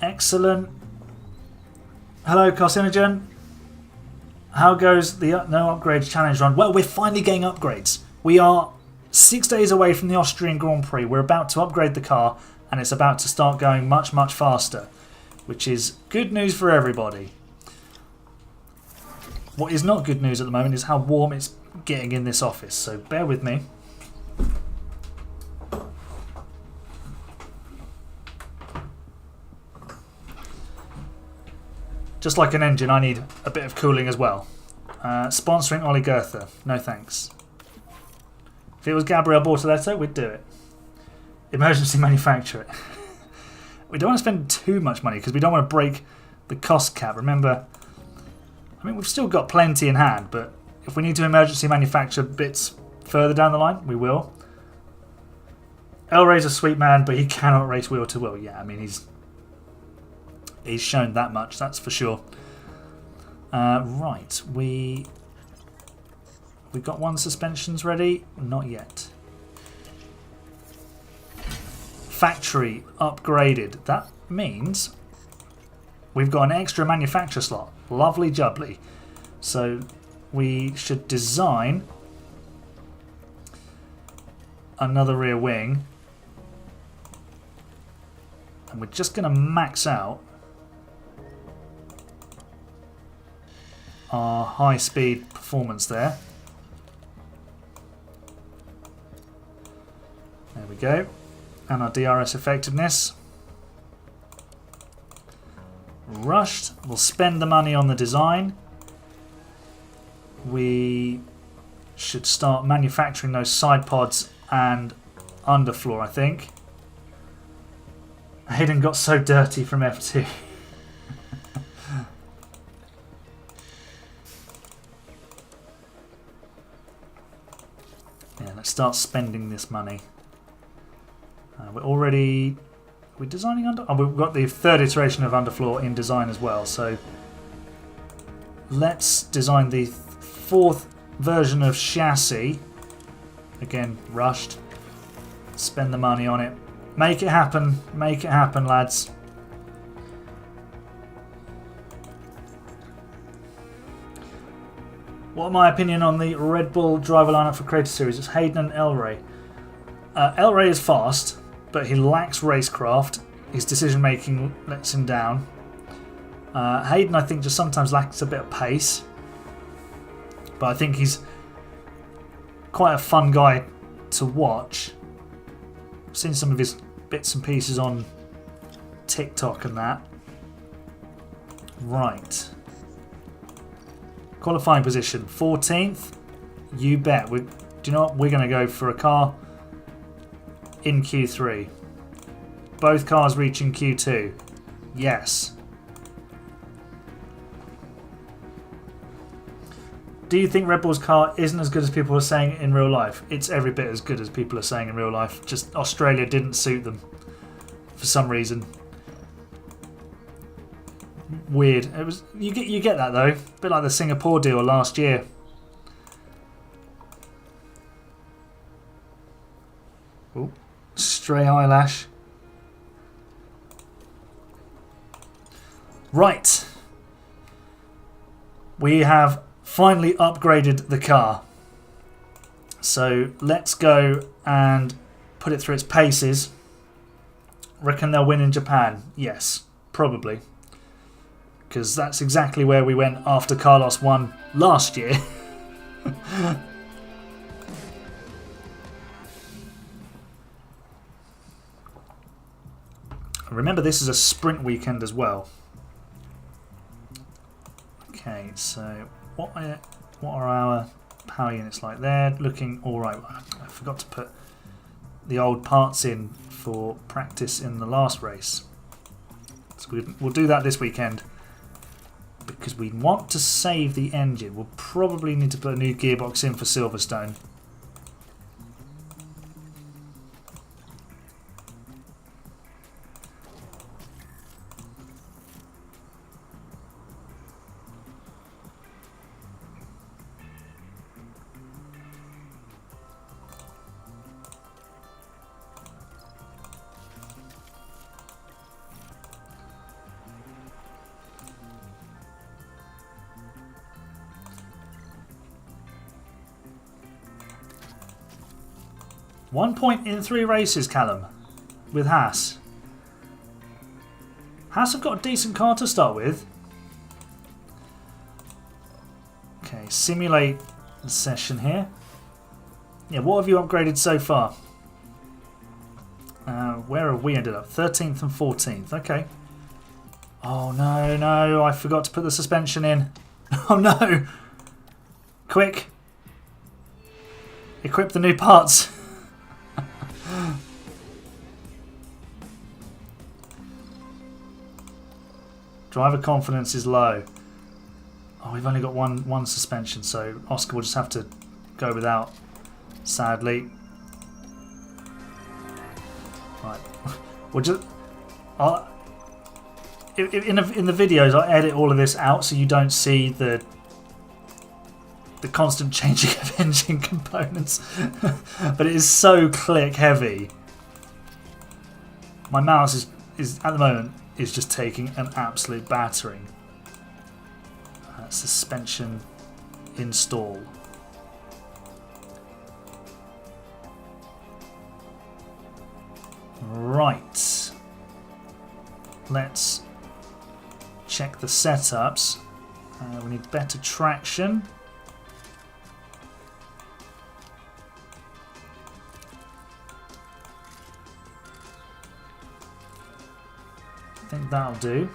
Excellent. Hello, Carcinogen. How goes the no upgrades challenge run? Well, we're finally getting upgrades. We are 6 days away from the Austrian Grand Prix. We're about to upgrade the car and it's about to start going much, much faster, which is good news for everybody. What is not good news at the moment is how warm it's getting in this office, so bear with me. Just like an engine, I need a bit of cooling as well. Sponsoring Ollie Goethe. No thanks. If it was Gabriel Bortoletto, we'd do it. Emergency manufacture it. We don't want to spend too much money because we don't want to break the cost cap. Remember, I mean, we've still got plenty in hand, but if we need to emergency manufacture bits further down the line, we will. El Rey's a sweet man, but he cannot race wheel to wheel. Yeah, I mean, he's shown that much, that's for sure. Right, we got one suspensions ready? Not yet. Factory upgraded. That means we've got an extra manufacture slot. Lovely jubbly. So we should design another rear wing. And we're just going to max out our high speed performance there. There we go. And our DRS effectiveness. Rushed. We'll spend the money on the design. We should start manufacturing those side pods and underfloor, I think. Hayden got so dirty from F2. Yeah, let's start spending this money. We're already... Are we designing under... Oh, we've got the third iteration of underfloor in design as well, so... Let's design the fourth version of chassis. Again, rushed. Spend the money on it. Make it happen. Make it happen, lads. What my opinion on the Red Bull driver lineup for Creator Series? It's Hayden and El Rey. El Rey is fast, but he lacks racecraft. His decision making lets him down. Hayden, I think, just sometimes lacks a bit of pace, but I think he's quite a fun guy to watch. I've seen some of his bits and pieces on TikTok and that. Right. Qualifying position, 14th. You bet. Do you know what? We're going to go for a car in Q3. Both cars reaching Q2. Yes. Do you think Red Bull's car isn't as good as people are saying in real life? It's every bit as good as people are saying in real life. Just Australia didn't suit them for some reason. Weird. It was you get that though. A bit like the Singapore deal last year. Oh, stray eyelash. Right. We have finally upgraded the car. So let's go and put it through its paces. Reckon they'll win in Japan? Yes, probably. Because that's exactly where we went after Carlos won last year. Remember, this is a sprint weekend as well. Okay, so what are our power units like? They're looking alright. I forgot to put the old parts in for practice in the last race. So we'll do that this weekend. Because we want to save the engine. We'll probably need to put a new gearbox in for Silverstone. One point in 3 races, Callum, with Haas. Haas have got a decent car to start with. Okay, simulate the session here. Yeah, what have you upgraded so far? Where have we ended up? 13th and 14th. Okay. Oh, no, I forgot to put the suspension in. Oh, no. Quick. Equip the new parts. Driver confidence is low. Oh, we've only got one suspension, so Oscar will just have to go without, sadly. Right, we'll just. In the videos, I'll edit all of this out so you don't see the constant changing of engine components. But it is so click heavy. My mouse is at the moment is just taking an absolute battering. Suspension install. Right. Let's check the setups. We need better traction. I think that'll do.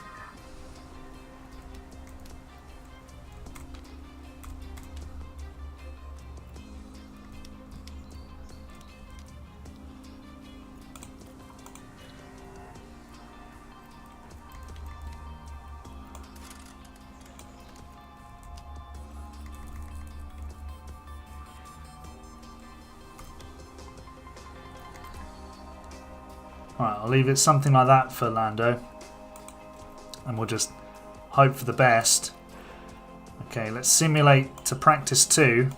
Alright, I'll leave it something like that for Lando. And we'll just hope for the best. Okay, let's simulate to practice 2.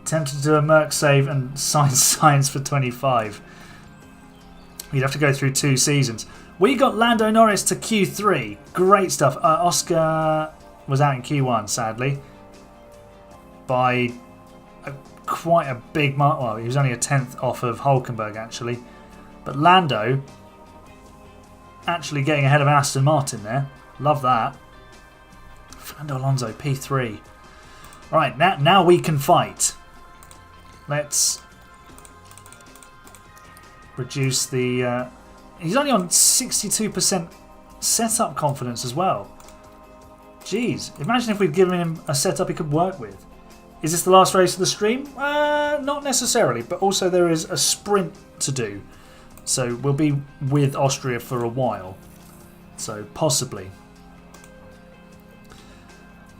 Tempted to do a Merc save and signs for 25. You'd have to go through 2 seasons. We got Lando Norris to Q3. Great stuff. Oscar was out in Q1, sadly. By quite a big mark. Well, he was only a 10th off of Hulkenberg, actually. But Lando actually getting ahead of Aston Martin there. Love that. Fernando Alonso, P3. Right, now we can fight. Let's reduce the... he's only on 62% setup confidence as well. Jeez, imagine if we'd given him a setup he could work with. Is this the last race of the stream? Not necessarily, but also there is a sprint to do. So we'll be with Austria for a while. So possibly.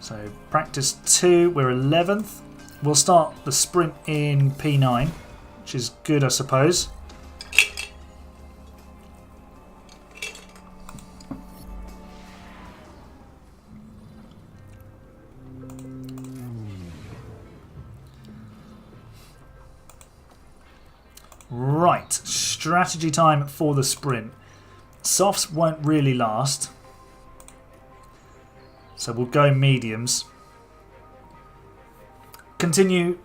So practice 2, we're 11th. We'll start the sprint in P9, which is good, I suppose. Right, strategy time for the sprint. Softs won't really last, so we'll go mediums. Continue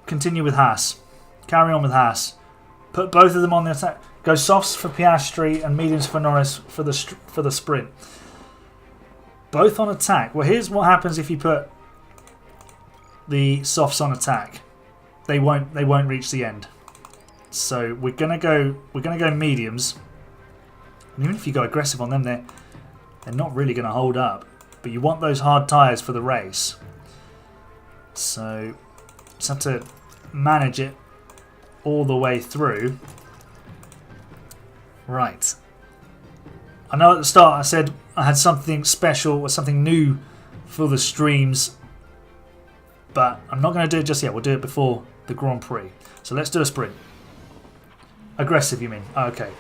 with Haas. Carry on with Haas. Put both of them on the attack. Go softs for Piastri and mediums for Norris for the sprint. Both on attack. Well, here's what happens if you put the softs on attack. They won't reach the end. So we're gonna go mediums. And even if you go aggressive on them, they're not really gonna hold up. But you want those hard tyres for the race. So just have to manage it all the way through. Right. I know at the start I said I had something special or something new for the streams, but I'm not going to do it just yet. We'll do it before the Grand Prix. So let's do a sprint. Aggressive, you mean? Okay.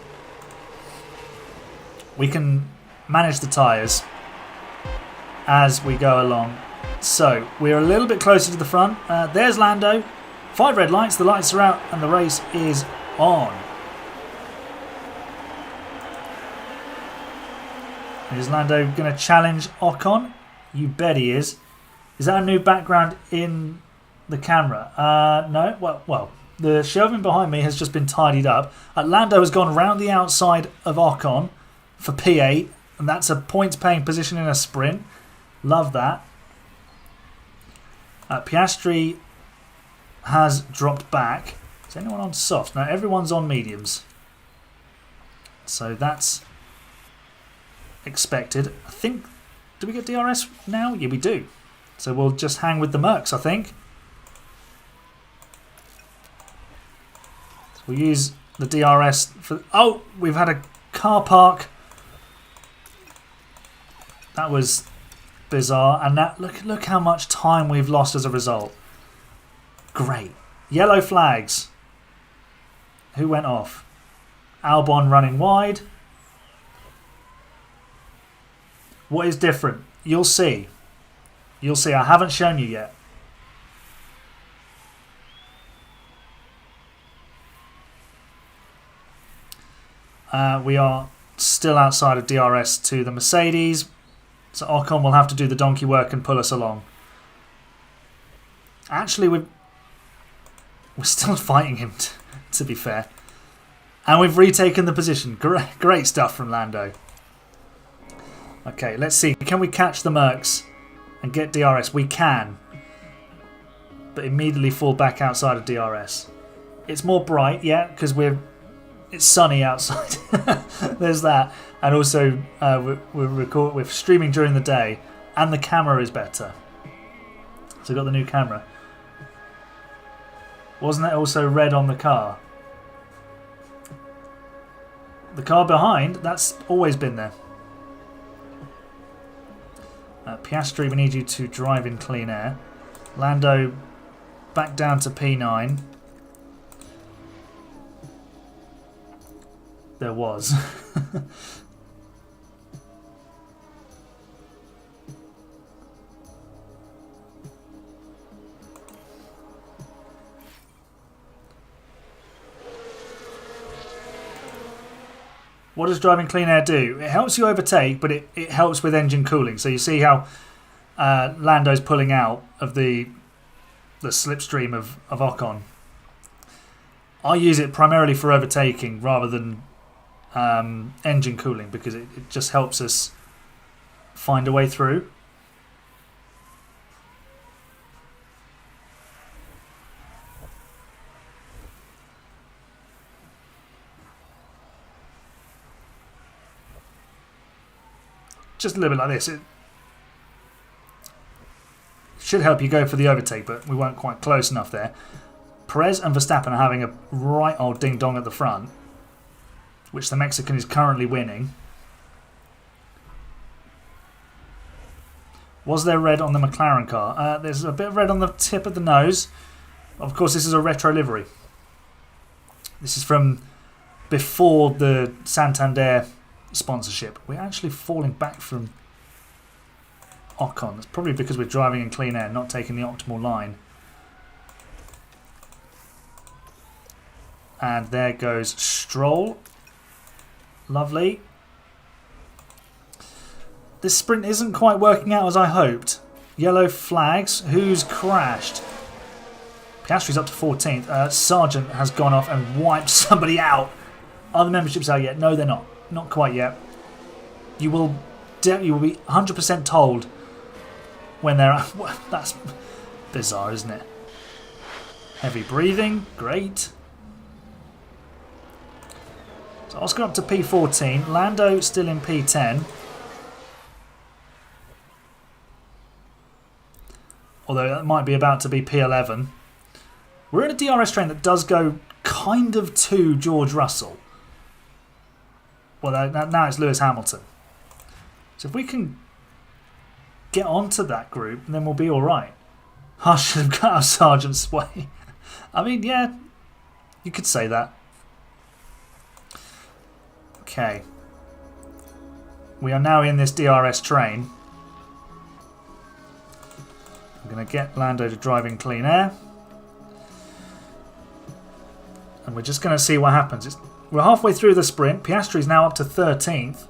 We can manage the tyres as we go along. So we're a little bit closer to the front. There's Lando. 5 red lights. The lights are out and the race is on. Is Lando going to challenge Ocon? You bet he is. Is that a new background in the camera? No. Well, the shelving behind me has just been tidied up. Lando has gone round the outside of Ocon for P8, and that's a points-paying position in a sprint. Love that. Piastri has dropped back. Is anyone on soft? No, everyone's on mediums. So that's expected. I think, do we get DRS now? Yeah, we do. So we'll just hang with the Mercs, I think. So we'll use the DRS for... Oh, we've had a car park. That was bizarre. And that, look how much time we've lost as a result. Great. Yellow flags. Who went off? Albon running wide. What is different? You'll see. You'll see. I haven't shown you yet. We are still outside of DRS to the Mercedes. So Ocon will have to do the donkey work and pull us along. Actually, we're still fighting him, to be fair. And we've retaken the position. Great stuff from Lando. Okay, let's see. Can we catch the Mercs and get DRS? We can. But immediately fall back outside of DRS. It's more bright, yeah, because it's sunny outside. There's that. And also, we're streaming during the day, and the camera is better. So we've got the new camera. Wasn't that also red on the car? The car behind, that's always been there. Piastri, we need you to drive in clean air. Lando back down to P9. there was. What does driving clean air do? It helps you overtake, but it helps with engine cooling. So you see how Lando's pulling out of the slipstream of Ocon. I use it primarily for overtaking rather than engine cooling because it just helps us find a way through. Just a little bit like this. It should help you go for the overtake, but we weren't quite close enough there. Perez and Verstappen are having a right old ding-dong at the front, which the Mexican is currently winning. Was there red on the McLaren car? There's a bit of red on the tip of the nose. Of course, this is a retro livery. This is from before the Santander sponsorship. We're actually falling back from Ocon. It's probably because we're driving in clean air, not taking the optimal line. And there goes Stroll. Lovely. This sprint isn't quite working out as I hoped. Yellow flags. Who's crashed? Piastri's up to 14th. Sargent has gone off and wiped somebody out. Are the memberships out yet? No, they're not. Not quite yet. You will be 100% told when they're... Well, that's bizarre, isn't it? Heavy breathing. Great. So Oscar up to P14. Lando still in P10. Although that might be about to be P11. We're in a DRS train that does go kind of to George Russell. Well, now it's Lewis Hamilton. So if we can get onto that group, then we'll be all right. I should have got out of Sargent's way. I mean, yeah, you could say that. Okay. We are now in this DRS train. I'm going to get Lando to drive in clean air. And we're just going to see what happens. We're halfway through the sprint. Piastri's now up to 13th.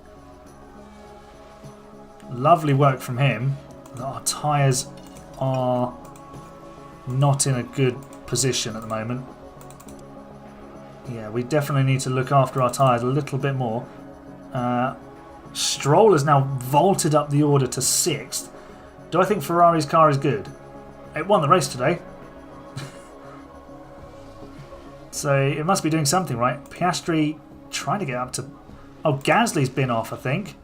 Lovely work from him. Our tyres are not in a good position at the moment. Yeah, we definitely need to look after our tyres a little bit more. Stroll has now vaulted up the order to 6th. Do I think Ferrari's car is good? It won the race today. So it must be doing something right. Piastri trying to get up to... Oh, Gasly's been off, I think.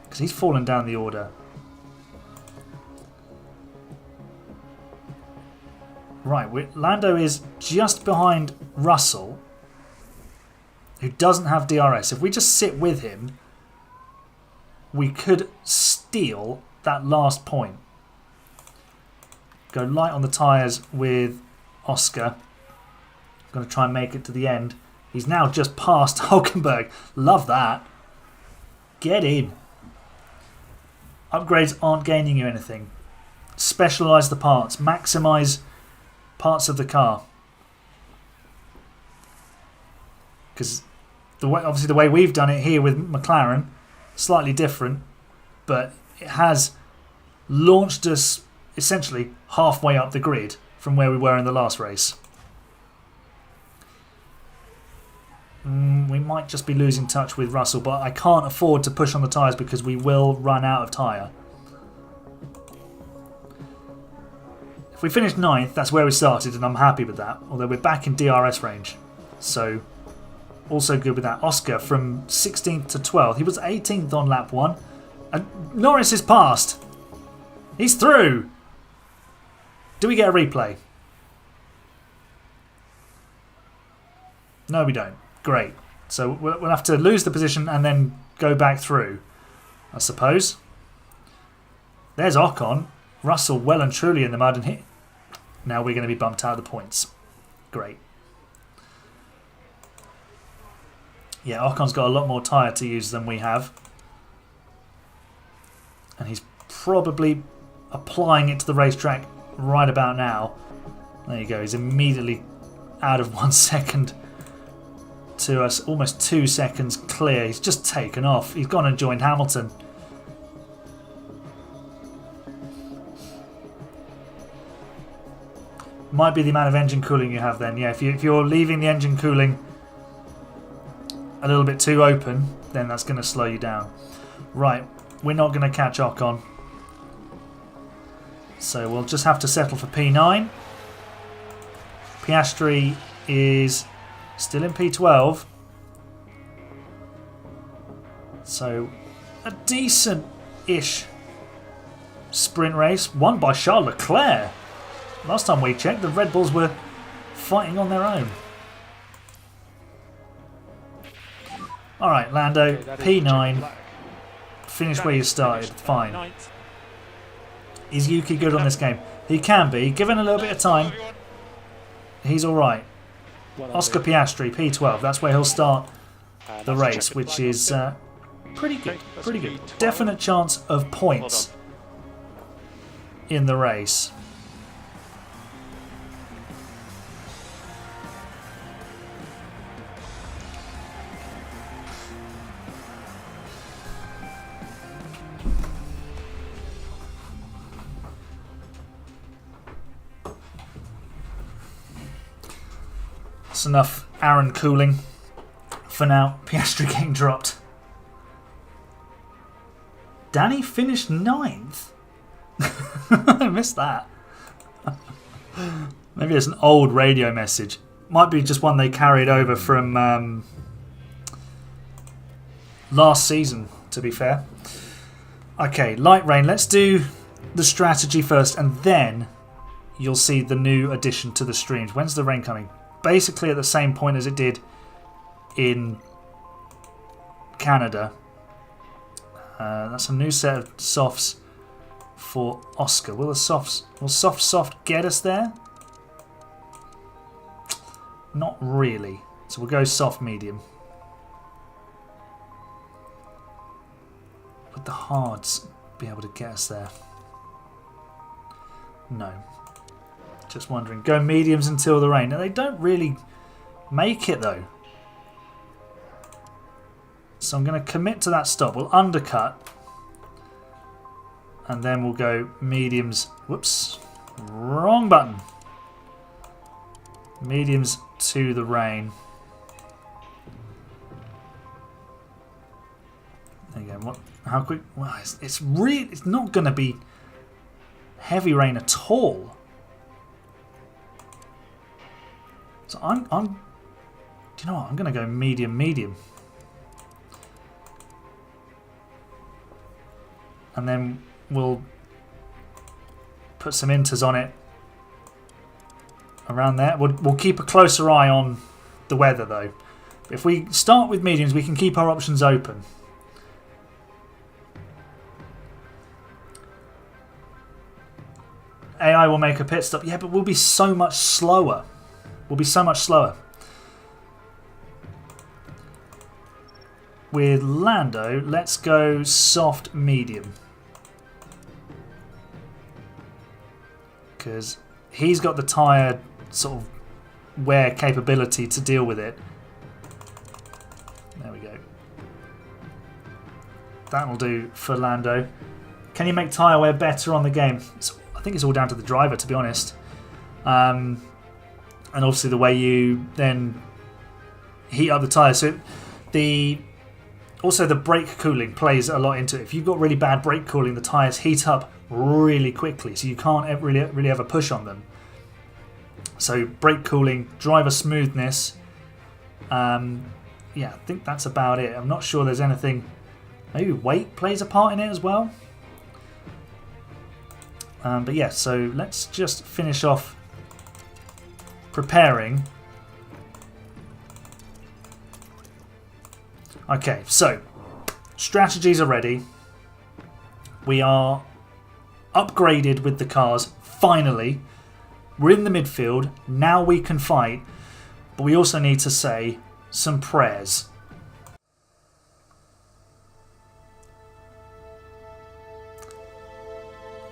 Because he's fallen down the order. Right, Lando is just behind Russell, who doesn't have DRS. If we just sit with him, we could steal that last point. Go light on the tyres with Oscar. Going to try and make it to the end. He's now just past Hulkenberg. Love that. Get in. Upgrades aren't gaining you anything. Specialise the parts. Maximise parts of the car. Because obviously the way we've done it here with McLaren, slightly different, but it has launched us essentially halfway up the grid from where we were in the last race. We might just be losing touch with Russell, but I can't afford to push on the tyres because we will run out of tyre. If we finish 9th, that's where we started, and I'm happy with that. Although we're back in DRS range. So, also good with that. Oscar from 16th to 12th. He was 18th on lap 1. And Norris is passed. He's through. Do we get a replay? No, we don't. Great. So we'll have to lose the position and then go back through, I suppose. There's Ocon. Russell well and truly in the mud, and hit. Now we're going to be bumped out of the points. Great. Yeah, Ocon's got a lot more tyre to use than we have. And he's probably applying it to the racetrack right about now. There you go, he's immediately out of 1 second to us, almost 2 seconds clear. He's just taken off. He's gone and joined Hamilton. Might be the amount of engine cooling you have then. Yeah, if you're leaving the engine cooling a little bit too open, then that's going to slow you down. Right, we're not going to catch Ocon. So we'll just have to settle for P9. Piastri is still in P12. So a decent-ish sprint race won by Charles Leclerc. Last time we checked, the Red Bulls were fighting on their own. Alright, Lando, P9. Finish where you started. Fine. Is Yuki good on this game? He can be. Given a little bit of time, he's alright. Oscar Piastri, P12. That's where he'll start the race, which is pretty good. Pretty good. Definite chance of points in the race. That's enough Aaron cooling for now. Piastri getting dropped. Danny finished 9th. I missed that. Maybe it's an old radio message. Might be just one they carried over from last season, to be fair. Okay, light rain. Let's do the strategy first, and then you'll see the new addition to the streams. When's the rain coming? Basically at the same point as it did in Canada. That's a new set of softs for Oscar. Will soft get us there? Not really. So we'll go soft medium. Would the hards be able to get us there? No. Just wondering. Go mediums until the rain. Now, they don't really make it though. So I'm going to commit to that stop. We'll undercut. And then we'll go mediums. Whoops. Wrong button. Mediums to the rain. There you go. What? How quick? Well, it's not going to be heavy rain at all. So do you know what? I'm going to go medium. And then we'll put some inters on it around there. We'll keep a closer eye on the weather though. If we start with mediums, we can keep our options open. AI will make a pit stop. Yeah, but we'll be so much slower. With Lando, let's go soft medium. Because he's got the tyre sort of wear capability to deal with it. There we go. That'll do for Lando. Can you make tyre wear better on the game? I think it's all down to the driver, to be honest. And obviously the way you then heat up the tyres. So also the brake cooling plays a lot into it. If you've got really bad brake cooling, the tyres heat up really quickly, so you can't really have a push on them. So brake cooling, driver smoothness. Yeah, I think that's about it. I'm not sure there's anything. Maybe weight plays a part in it as well. But yeah, so let's just finish off preparing. Okay, so strategies are ready. We are upgraded with the cars, finally. We're in the midfield. Now we can fight. But we also need to say some prayers.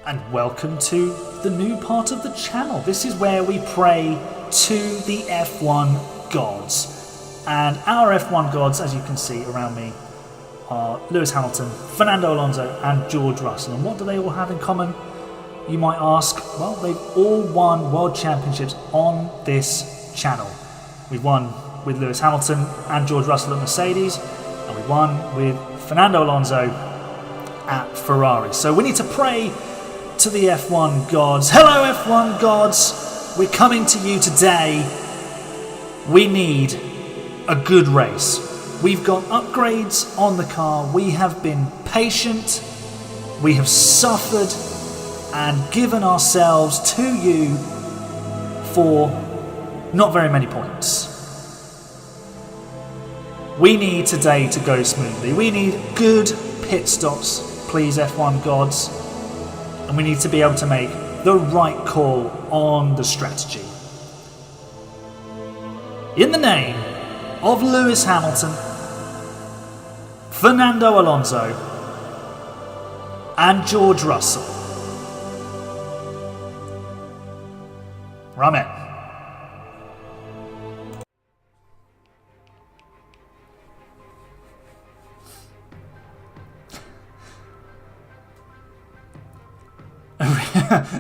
and welcome to the new part of the channel. This is where we pray to the F1 gods. And our F1 gods, as you can see around me, are Lewis Hamilton, Fernando Alonso and George Russell. And what do they all have in common, you might ask? Well, they've all won world championships on this channel. We've won with Lewis Hamilton and George Russell at Mercedes, and we won with Fernando Alonso at Ferrari. So we need to pray to the F1 gods. Hello F1 gods, we're coming to you today. We need a good race. We've got upgrades on the car. We have been patient. We have suffered and given ourselves to you for not very many points. We need today to go smoothly. We need good pit stops, please F1 gods. And we need to be able to make the right call on the strategy. In the name of Lewis Hamilton, Fernando Alonso and George Russell. Ramen.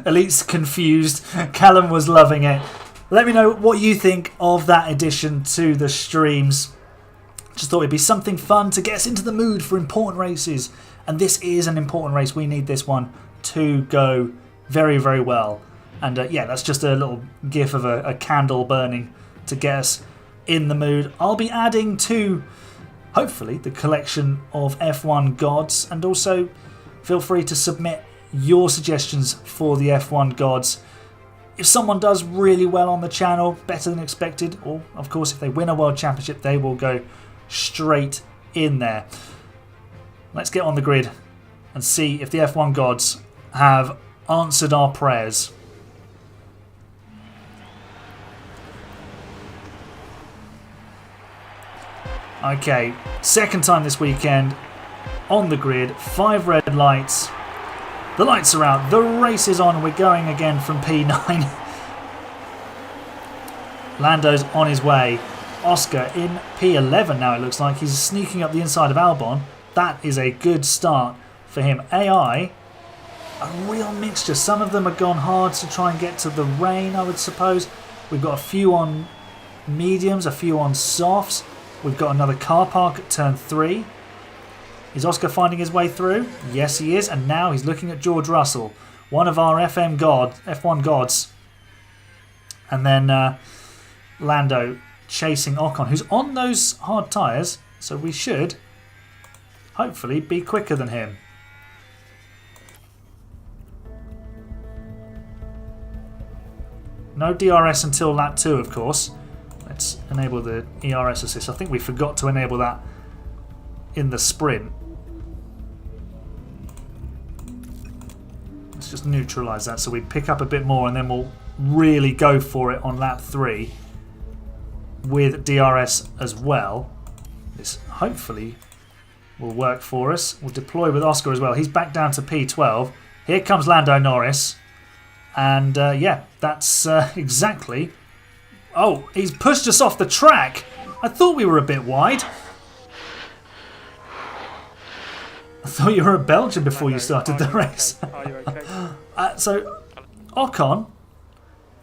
Elite's confused. Callum was loving it. Let me know what you think of that addition to the streams. Just thought it'd be something fun to get us into the mood for important races. And this is an important race. We need this one to go very, very well. And yeah, that's just a little gif of a candle burning to get us in the mood. I'll be adding to, hopefully, the collection of F1 gods. And also, feel free to submit your suggestions for the F1 gods. If someone does really well on the channel, better than expected, or of course if they win a world championship, they will go straight in there. Let's get on the grid and see if the F1 gods have answered our prayers. Okay, second time this weekend on the grid, 5 red lights. The lights are out, the race is on, we're going again from P9. Lando's on his way. Oscar in P11 now, it looks like. He's sneaking up the inside of Albon. That is a good start for him. AI, a real mixture. Some of them have gone hard to try and get to the rain, I would suppose. We've got a few on mediums, a few on softs. We've got another car park at turn 3. Is Oscar finding his way through? Yes, he is. And now he's looking at George Russell, one of our F1 gods. And then Lando chasing Ocon, who's on those hard tyres. So we should hopefully be quicker than him. No DRS until lap 2, of course. Let's enable the ERS assist. I think we forgot to enable that in the sprint. Let's just neutralise that so we pick up a bit more and then we'll really go for it on lap 3 with DRS as well. This hopefully will work for us. We'll deploy with Oscar as well. He's back down to P12. Here comes Lando Norris. And yeah, that's exactly... Oh, he's pushed us off the track. I thought we were a bit wide. I thought you were at Belgium before you started the race. Are you okay? So, Ocon,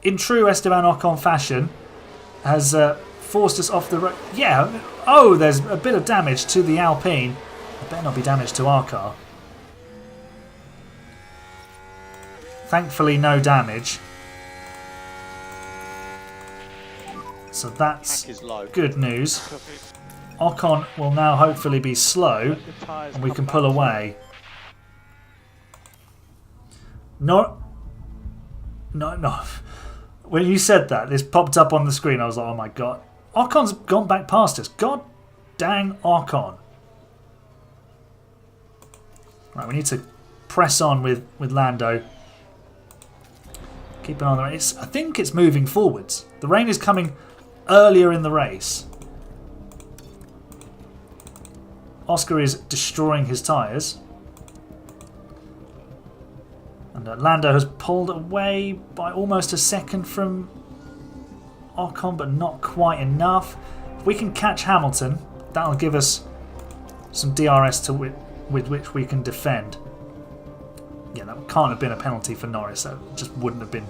in true Esteban Ocon fashion, has forced us off the road. Yeah, oh, there's a bit of damage to the Alpine. There better not be damage to our car. Thankfully, no damage. So that's good news. Ocon will now hopefully be slow and we can pull away. No. When you said that, this popped up on the screen. I was like, oh my god. Ocon's gone back past us. God dang Ocon. Right, we need to press on with Lando. Keep an eye on the race. I think it's moving forwards. The rain is coming earlier in the race. Oscar is destroying his tyres. And And Lando has pulled away by almost a second from Ocon, but not quite enough. If we can catch Hamilton, that'll give us some DRS with which we can defend. Yeah, that can't have been a penalty for Norris. That just wouldn't have been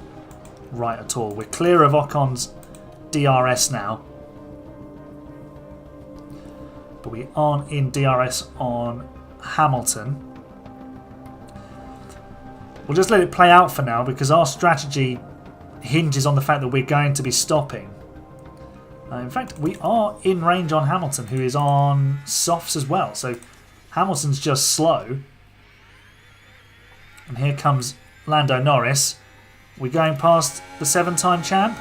right at all. We're clear of Ocon's DRS now. But we aren't in DRS on Hamilton. We'll just let it play out for now because our strategy hinges on the fact that we're going to be stopping. In fact, we are in range on Hamilton, who is on softs as well. So Hamilton's just slow. And here comes Lando Norris. We're going past the 7-time champ?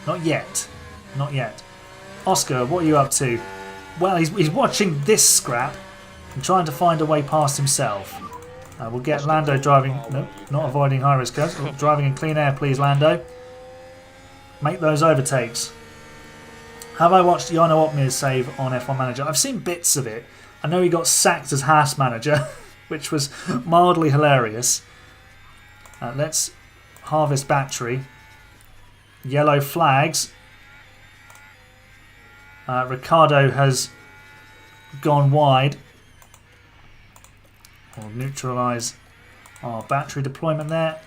Not yet. Not yet. Oscar, what are you up to? Well, he's watching this scrap and trying to find a way past himself. We'll get Lando driving... Nope, not avoiding high risk curves. Driving in clean air, please, Lando. Make those overtakes. Have I watched Jarno Opmeer's save on F1 Manager? I've seen bits of it. I know he got sacked as Haas manager, which was mildly hilarious. Let's harvest battery. Yellow flags. Ricardo has gone wide. We'll neutralise our battery deployment there.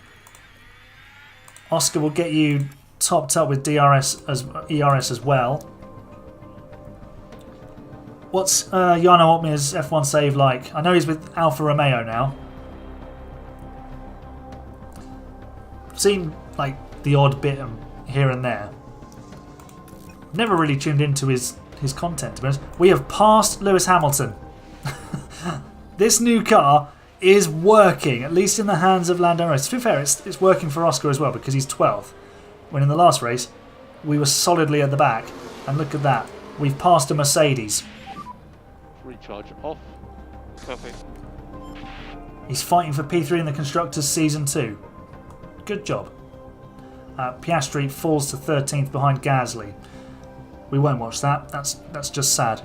Oscar will get you topped up with ERS as well. What's Jarno Opmeer's F1 save like? I know he's with Alfa Romeo now. I've seen like the odd bit here and there. Never really tuned into his content, to be honest. We have passed Lewis Hamilton. This new car is working, at least in the hands of Lando Norris. To be fair, it's working for Oscar as well because he's 12th. When in the last race, we were solidly at the back. And look at that. We've passed a Mercedes. Recharge off. Perfect. He's fighting for P3 in the Constructors Season 2. Good job. Piastri falls to 13th behind Gasly. We won't watch that. That's just sad.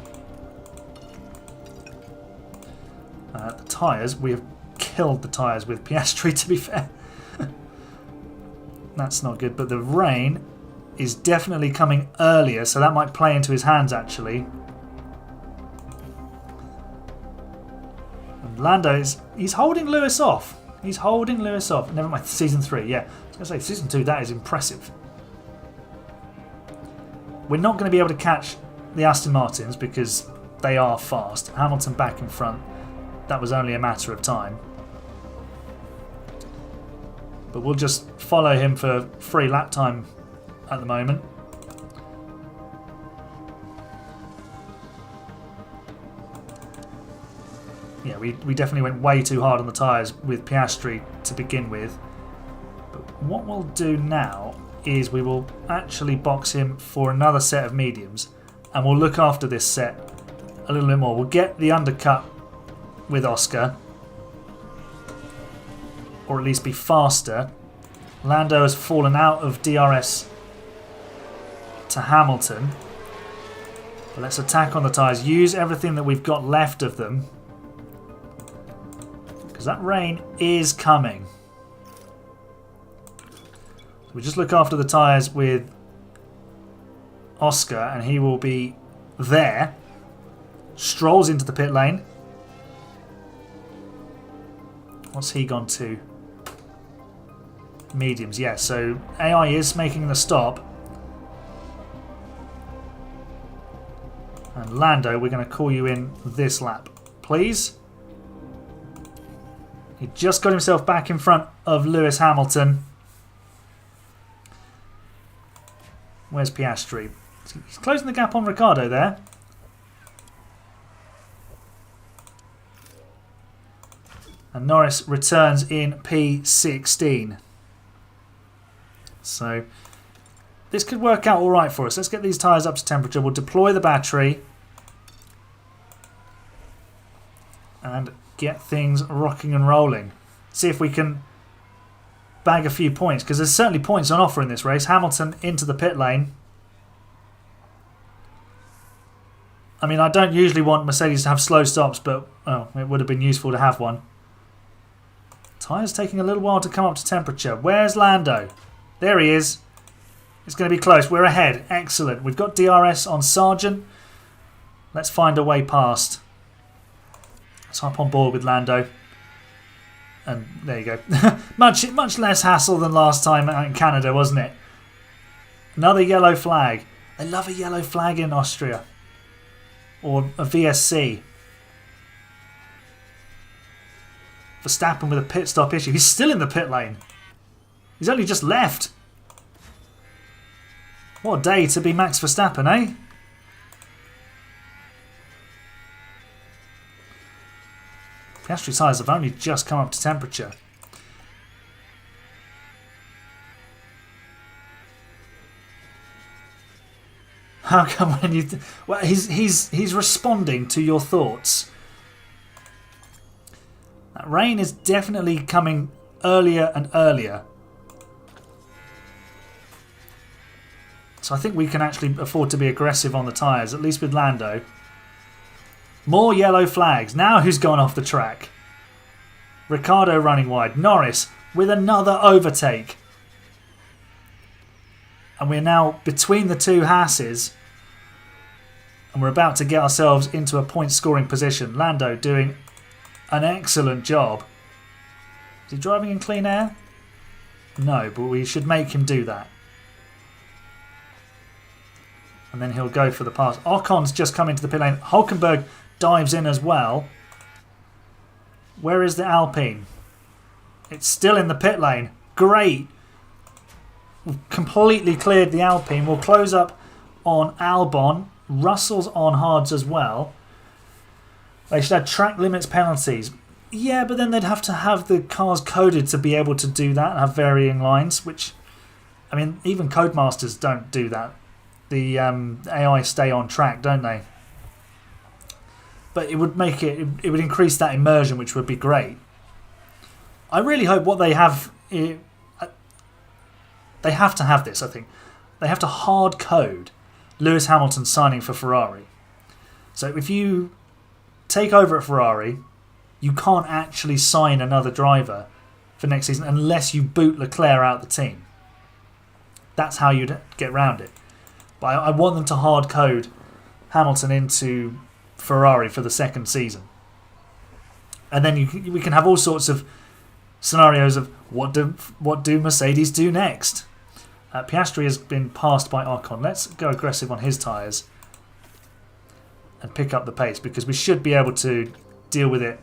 The tyres, we have killed the tyres with Piastri, to be fair. That's not good, but the rain is definitely coming earlier, so that might play into his hands, actually. And Lando he's holding Lewis off. He's holding Lewis off. Never mind, Season 3, yeah. I was going to say, Season 2, that is impressive. We're not going to be able to catch the Aston Martins because they are fast. Hamilton back in front. That was only a matter of time. But we'll just follow him for free lap time at the moment. Yeah, we definitely went way too hard on the tyres with Piastri to begin with. But what we'll do now is we will actually box him for another set of mediums. And we'll look after this set a little bit more. We'll get the undercut with Oscar, or at least be faster. Lando has fallen out of DRS to Hamilton, but let's attack on the tyres, use everything that we've got left of them, because that rain is coming. So we just look after the tyres with Oscar and he will be there. Strolls into the pit lane. What's he gone to? Mediums, yeah. So AI is making the stop. And Lando, we're going to call you in this lap, please. He just got himself back in front of Lewis Hamilton. Where's Piastri? He's closing the gap on Ricciardo there. And Norris returns in P16. So this could work out all right for us. Let's get these tyres up to temperature. We'll deploy the battery and get things rocking and rolling. See if we can bag a few points, because there's certainly points on offer in this race. Hamilton into the pit lane. I mean, I don't usually want Mercedes to have slow stops, but it would have been useful to have one. Tyres taking a little while to come up to temperature. Where's Lando? There he is. It's going to be close. We're ahead. Excellent. We've got DRS on Sargent. Let's find a way past. Let's hop on board with Lando. And there you go. much less hassle than last time out in Canada, wasn't it? Another yellow flag. They love a yellow flag in Austria. Or a VSC. Verstappen with a pit stop issue. He's still in the pit lane. He's only just left. What a day to be Max Verstappen, eh? Piastri tyres have only just come up to temperature. How come when you... Well, he's responding to your thoughts. That rain is definitely coming earlier and earlier. So I think we can actually afford to be aggressive on the tyres, at least with Lando. More yellow flags. Now who's gone off the track? Ricciardo running wide. Norris with another overtake. And we're now between the two Haases. And we're about to get ourselves into a point scoring position. Lando doing an excellent job. Is he driving in clean air? No, but we should make him do that. And then he'll go for the pass. Ocon's just come into the pit lane. Hulkenberg dives in as well. Where is the Alpine? It's still in the pit lane. Great. We've completely cleared the Alpine. We'll close up on Albon. Russell's on hards as well. They should have track limits penalties. Yeah, but then they'd have to have the cars coded to be able to do that and have varying lines, which, I mean, even Codemasters don't do that. The AI stay on track, don't they? But it would make it would increase that immersion, which would be great. I really hope what they have... they have to have this, I think. They have to hard code Lewis Hamilton signing for Ferrari. So if you take over at Ferrari, you can't actually sign another driver for next season unless you boot Leclerc out the team. That's how you'd get around it. But I want them to hard code Hamilton into Ferrari for the second season. And then we can have all sorts of scenarios of what do Mercedes do next. Piastri has been passed by Ocon. Let's go aggressive on his tyres and pick up the pace, because we should be able to deal with it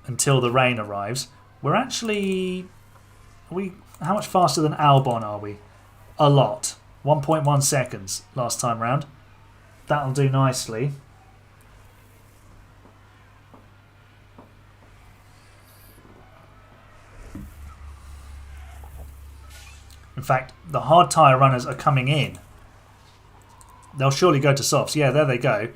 until the rain arrives. We're actually... how much faster than Albon are we? A lot. 1.1 seconds last time round. That'll do nicely. In fact, the hard tyre runners are coming in. They'll surely go to softs. Yeah, there they go.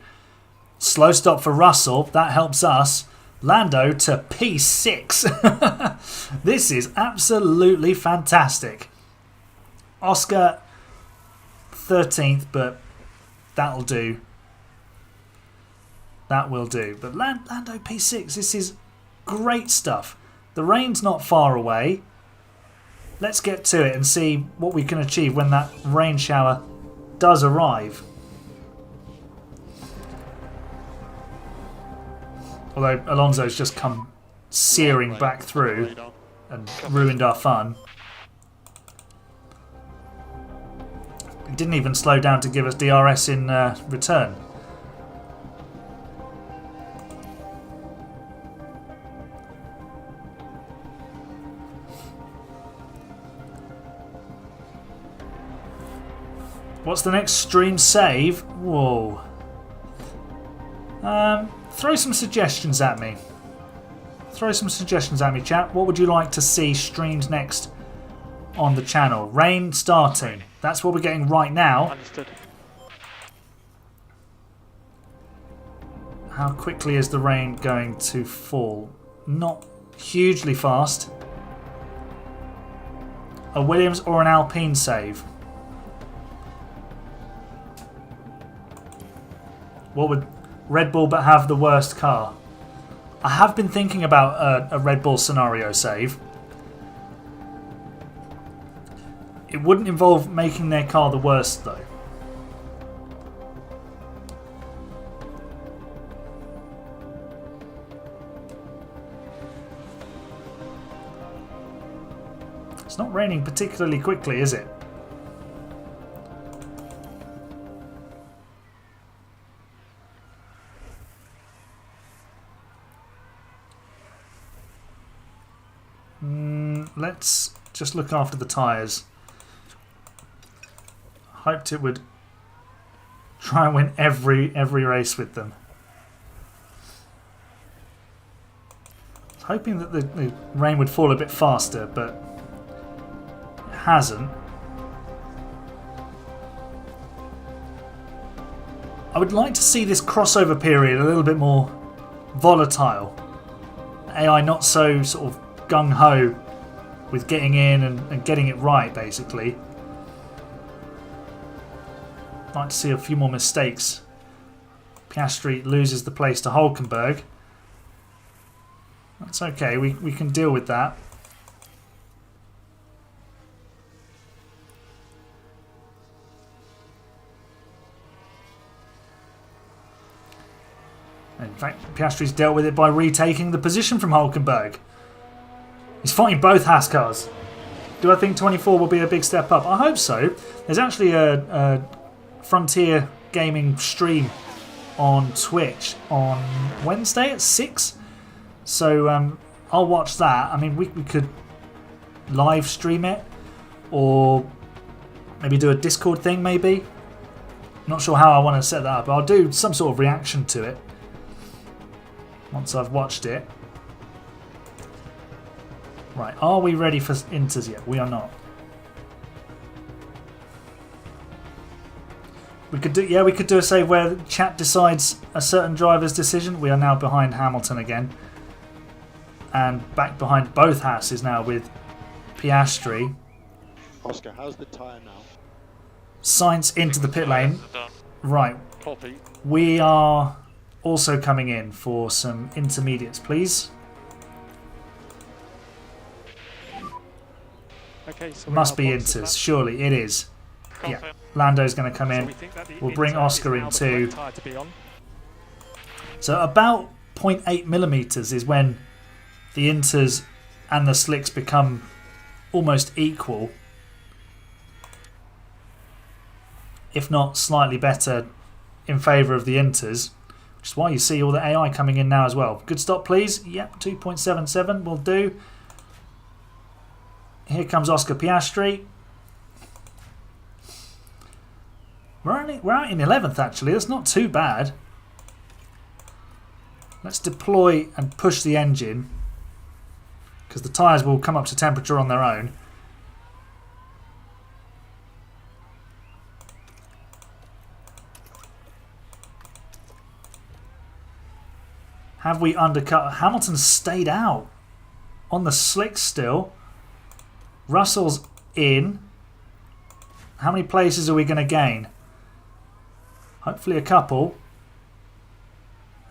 Slow stop for Russell. That helps us. Lando to P6. This is absolutely fantastic. Oscar 13th, but that'll do. That will do. But Lando P6, this is great stuff. The rain's not far away. Let's get to it and see what we can achieve when that rain shower does arrive. Although Alonso's just come searing back through and ruined our fun. He didn't even slow down to give us DRS in return. What's the next stream save? Whoa. Throw some suggestions at me. Throw some suggestions at me, chat. What would you like to see streamed next on the channel? Rain starting. That's what we're getting right now. Understood. How quickly is the rain going to fall? Not hugely fast. A Williams or an Alpine save? What would Red Bull but have the worst car? I have been thinking about a Red Bull scenario save. It wouldn't involve making their car the worst, though. It's not raining particularly quickly, is it? Let's just look after the tyres. Hoped it would try and win every race with them. I was hoping that the rain would fall a bit faster, but it hasn't. I would like to see this crossover period a little bit more volatile. AI not so sort of gung-ho with getting in and getting it right, basically. I'd like to see a few more mistakes. Piastri loses the place to Hülkenberg. That's okay, we can deal with that. In fact, Piastri's dealt with it by retaking the position from Hülkenberg. He's fighting both Haas cars. Do I think 24 will be a big step up? I hope so. There's actually a Frontier Gaming stream on Twitch on Wednesday at 6. So I'll watch that. I mean, we could live stream it or maybe do a Discord thing maybe. Not sure how I want to set that up. I'll do some sort of reaction to it once I've watched it. Right, are we ready for inters yet? We are not. We could do a save where the chat decides a certain driver's decision. We are now behind Hamilton again. And back behind both Haas now with Piastri. Oscar, how's the tyre now? Sainz into the pit lane. Right. Copy. We are also coming in for some intermediates, please. Okay, so Must be inters, surely it is. Yeah, Lando's going to come in. We'll bring Oscar in too. So about 0.8 millimeters is when the inters and the slicks become almost equal, if not slightly better in favour of the inters, which is why you see all the AI coming in now as well. Good stop, please. Yep, 2.77 will do. Here comes Oscar Piastri. We're out in 11th actually. That's not too bad. Let's deploy and push the engine because the tyres will come up to temperature on their own. Have we undercut? Hamilton stayed out on the slicks still. Russell's in. How many places are we going to gain? Hopefully a couple.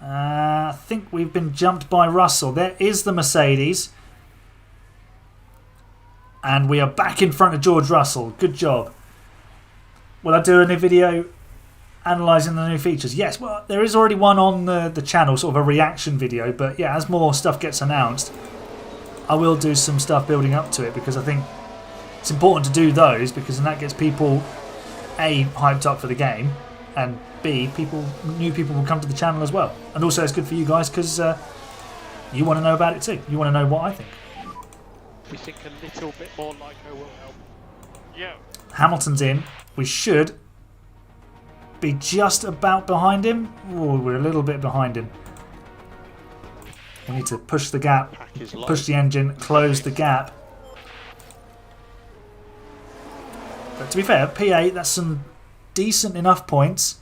I think we've been jumped by Russell. There is the Mercedes. And we are back in front of George Russell. Good job. Will I do a new video analysing the new features? Yes, well, there is already one on the channel, sort of a reaction video. But yeah, as more stuff gets announced, I will do some stuff building up to it because I think it's important to do those because then that gets people A, hyped up for the game, and B, new people will come to the channel as well. And also it's good for you guys because you want to know about it too. You want to know what I think. We think a little bit more Lyco will help. Yeah. Hamilton's in. We should be just about behind him. Oh, we're a little bit behind him. We need to push the gap, push the engine, close the gap. But to be fair, P8, that's some decent enough points.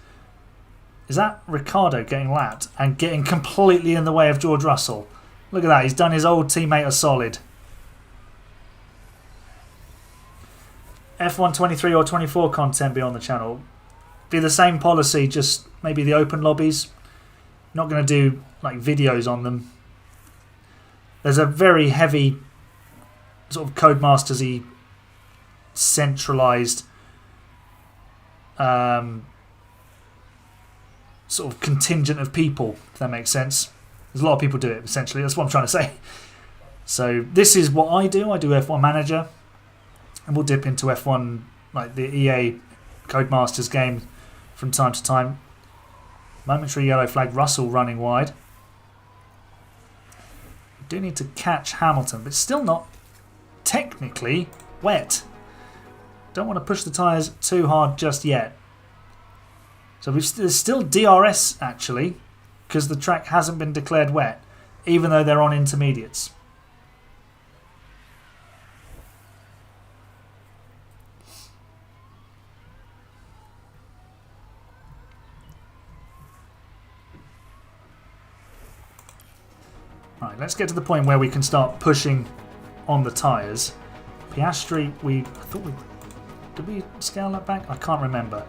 Is that Ricciardo getting lapped and getting completely in the way of George Russell? Look at that, he's done his old teammate a solid. F1 23 or 24 content be on the channel. Be the same policy, just maybe the open lobbies. Not going to do like videos on them. There's a very heavy sort of Codemasters-y centralised sort of contingent of people, if that makes sense. There's a lot of people do it, essentially. That's what I'm trying to say. So this is what I do. I do F1 Manager, and we'll dip into F1, like the EA Codemasters game from time to time. Momentary yellow flag, Russell running wide. We do need to catch Hamilton, but it's still not technically wet. Don't want to push the tyres too hard just yet. So there's still DRS actually, because the track hasn't been declared wet, even though they're on intermediates. Right, let's get to the point where we can start pushing on the tyres. Piastri, did we scale that back? I can't remember.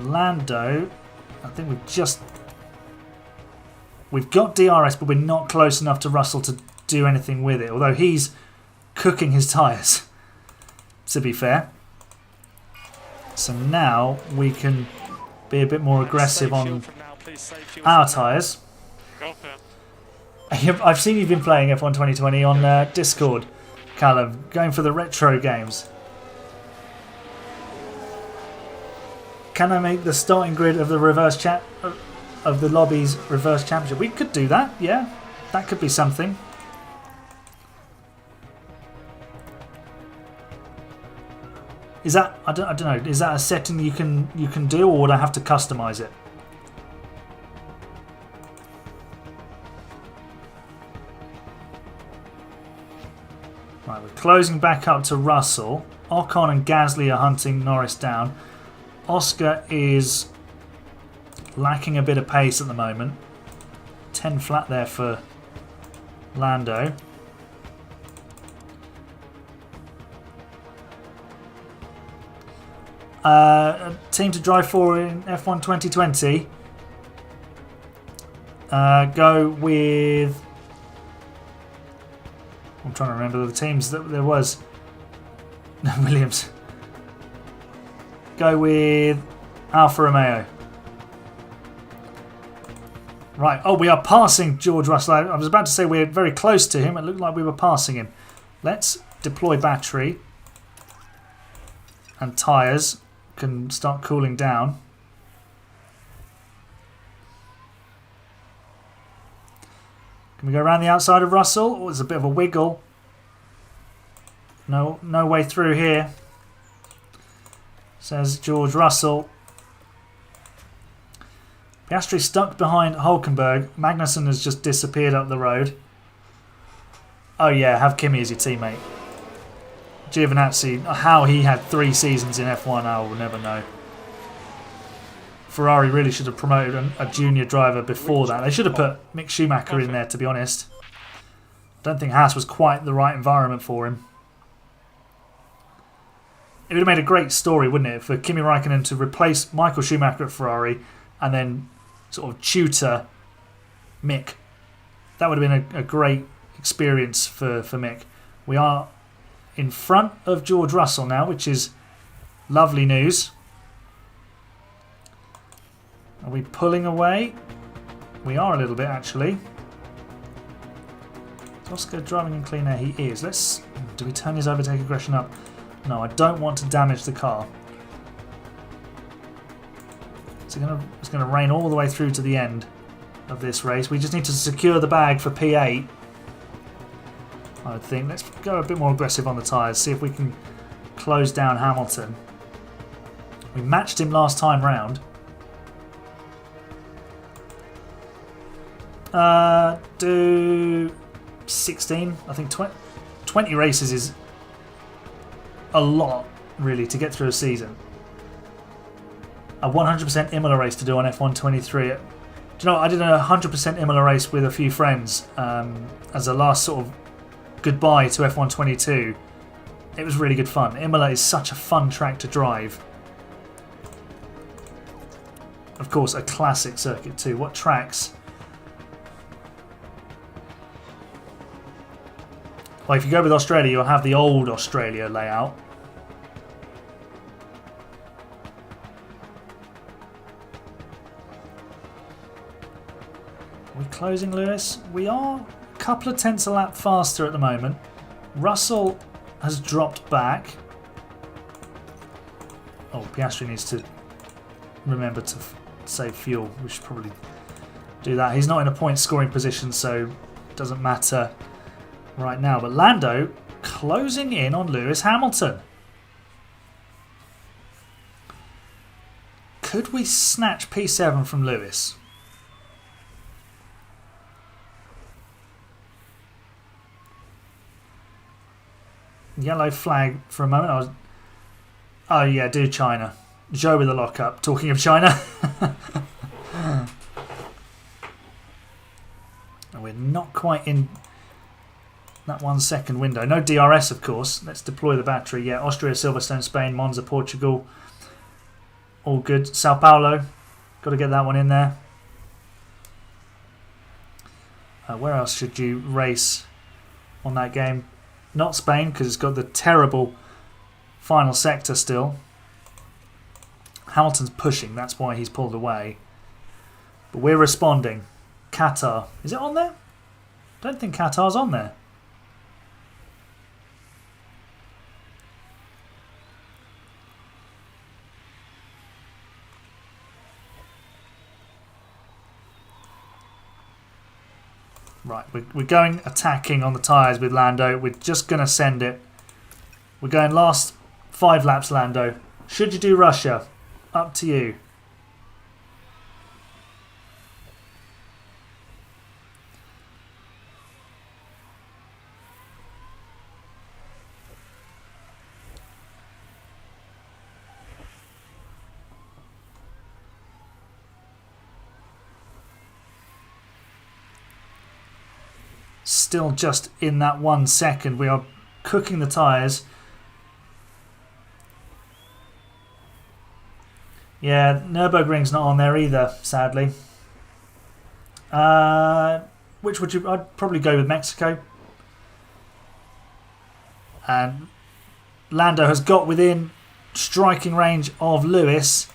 Lando, I think we've got DRS, but we're not close enough to Russell to do anything with it, although he's cooking his tyres, to be fair. So now we can be a bit more aggressive on our tyres. I've seen you've been playing F1 2020 on Discord, Callum, going for the retro games. Can I make the starting grid of the of the lobby's reverse championship? We could do that, yeah. That could be something. Is that I don't know? Is that a setting you can do, or would I have to customize it? Right, we're closing back up to Russell. Ocon and Gasly are hunting Norris down. Oscar is lacking a bit of pace at the moment. 10 flat there for Lando. A team to drive for in F1 2020. Go with... I'm trying to remember the teams that there was. Williams. Go with Alfa Romeo. Right. Oh, we are passing George Russell. I was about to say we're very close to him. It looked like we were passing him. Let's deploy battery. And tyres can start cooling down. Can we go around the outside of Russell? Oh, there's a bit of a wiggle. No way through here, says George Russell. Piastri stuck behind Hulkenberg. Magnussen has just disappeared up the road. Oh yeah, have Kimi as your teammate. Giovinazzi, how he had 3 seasons in F1, I will never know. Ferrari really should have promoted a junior driver before that. They should have put Mick Schumacher in there, to be honest. I don't think Haas was quite the right environment for him. It would have made a great story, wouldn't it, for Kimi Raikkonen to replace Michael Schumacher at Ferrari and then sort of tutor Mick. That would have been a great experience for Mick. We are in front of George Russell now, which is lovely news. Are we pulling away? We are a little bit, actually. Is Oscar driving in clean air? He is. Do we turn his overtake aggression up? No, I don't want to damage the car. It's going to rain all the way through to the end of this race. We just need to secure the bag for P8. I would think. Let's go a bit more aggressive on the tyres. See if we can close down Hamilton. We matched him last time round. Do 16. I think 20 races is a lot, really, to get through a season. A 100% Imola race to do on F1 23. Do you know, I did a 100% Imola race with a few friends as a last sort of goodbye to F1 22. It was really good fun. Imola is such a fun track to drive. Of course, a classic circuit too. What tracks Well, if you go with Australia, you'll have the old Australia layout. Are we closing, Lewis? We are a couple of tenths a lap faster at the moment. Russell has dropped back. Oh, Piastri needs to remember to save fuel. We should probably do that. He's not in a point scoring position, so it doesn't matter right now. But Lando closing in on Lewis Hamilton. Could we snatch P7 from Lewis? Yellow flag for a moment. Oh yeah, do China. Zhou with the lockup. Talking of China. And we're not quite in that 1 second window. No DRS, of course. Let's deploy the battery. Yeah, Austria, Silverstone, Spain, Monza, Portugal. All good. Sao Paulo. Got to get that one in there. Where else should you race on that game? Not Spain, because it's got the terrible final sector still. Hamilton's pushing, that's why he's pulled away. But we're responding. Qatar. Is it on there? I don't think Qatar's on there. Right, we're going attacking on the tyres with Lando. We're just going to send it. We're going last 5 laps, Lando. Should you do Russia? Up to you. Still just in that 1 second. We are cooking the tyres. Yeah, Nürburgring's not on there either, sadly. Which would you... I'd probably go with Mexico. And Lando has got within striking range of Lewis.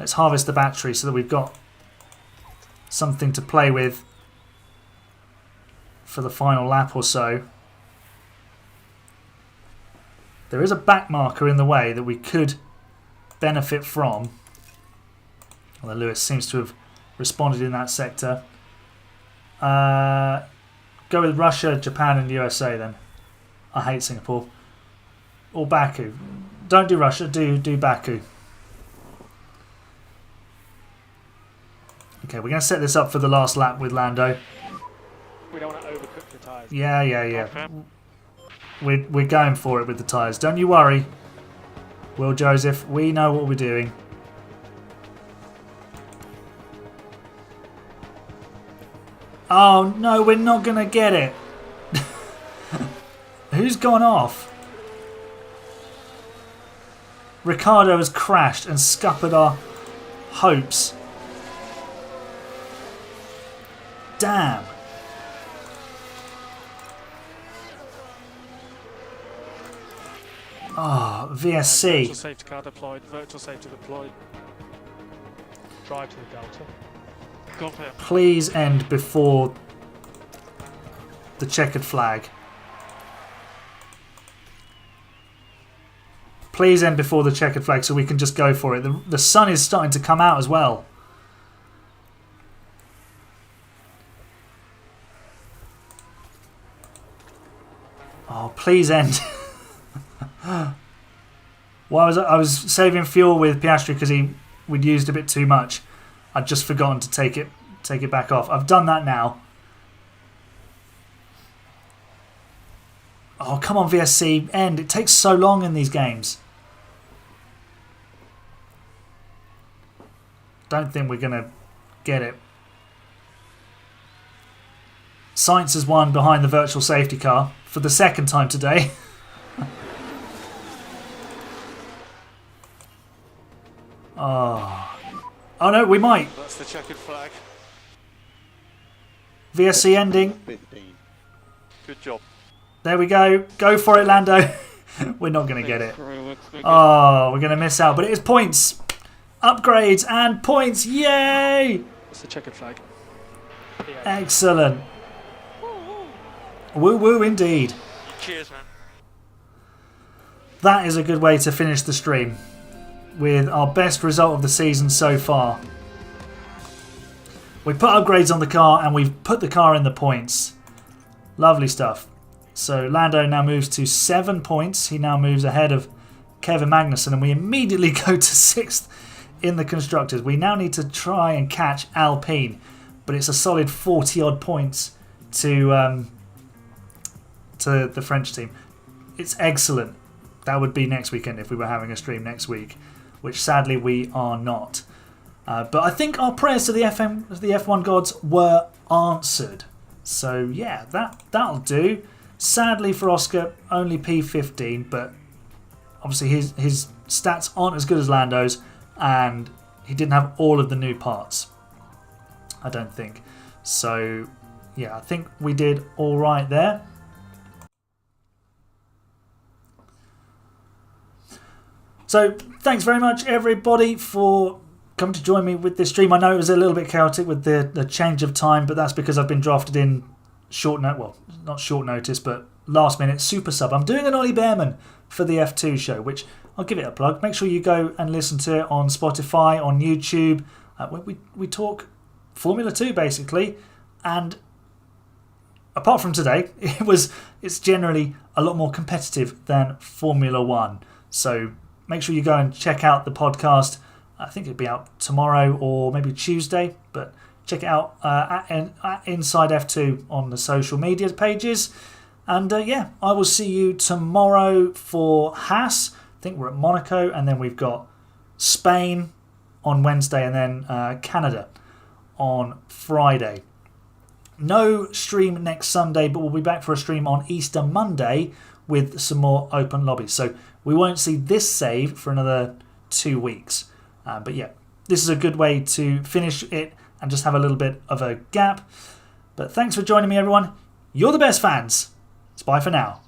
Let's harvest the battery so that we've got something to play with for the final lap or so. There is a back marker in the way that we could benefit from. Although Lewis seems to have responded in that sector. Go with Russia, Japan and USA then. I hate Singapore. Or Baku. Don't do Russia, do Baku. Okay, we're going to set this up for the last lap with Lando. We don't want to overcook the tyres. Yeah. We're going for it with the tyres. Don't you worry, Will Joseph. We know what we're doing. Oh no, we're not going to get it. Who's gone off? Ricardo has crashed and scuppered our hopes. Damn. Oh, VSC. Virtual safety car deployed. Virtual safety deployed. Drive to the Delta. Go for it. Please end before the checkered flag. Please end before the checkered flag so we can just go for it. The sun is starting to come out as well. Oh, please end. Well, I was saving fuel with Piastri because we'd used a bit too much. I'd just forgotten to take it back off. I've done that now. Oh, come on, VSC, end. It takes so long in these games. Don't think we're going to get it. Sainz has won behind the virtual safety car for the second time today. Oh no, we might. That's the checkered flag. VSC ending. 15. Good job. There we go. Go for it, Lando. We're not going to get it. Oh, we're going to miss out. But it is points. Upgrades and points. Yay! It's the checkered flag. Excellent. Woo woo indeed. Cheers, man. That is a good way to finish the stream with our best result of the season so far. We put upgrades on the car and we've put the car in the points. Lovely stuff. So Lando now moves to 7 points. He now moves ahead of Kevin Magnussen and we immediately go to 6th in the Constructors. We now need to try and catch Alpine, but it's a solid 40 odd points to the French team. It's excellent. That would be next weekend if we were having a stream next week, which sadly we are not. But I think our prayers to the F1 gods were answered. So yeah, that'll do. Sadly for Oscar, only P15, but obviously his stats aren't as good as Lando's, and he didn't have all of the new parts, I don't think. So yeah, I think we did all right there. So thanks very much everybody for coming to join me with this stream. I know it was a little bit chaotic with the change of time, but that's because I've been drafted in not short notice, but last minute super sub. I'm doing an Ollie Behrman for the F2 show, which I'll give it a plug. Make sure you go and listen to it on Spotify, on YouTube. We talk Formula 2 basically, and apart from today, it's generally a lot more competitive than Formula 1. So make sure you go and check out the podcast. I think it'll be out tomorrow or maybe Tuesday, but check it out at Inside F2 on the social media pages. And yeah, I will see you tomorrow for Haas. I think we're at Monaco, and then we've got Spain on Wednesday, and then Canada on Friday. No stream next Sunday, but we'll be back for a stream on Easter Monday with some more open lobbies. So we won't see this save for another 2 weeks. But yeah, this is a good way to finish it and just have a little bit of a gap. But thanks for joining me, everyone. You're the best fans. It's bye for now.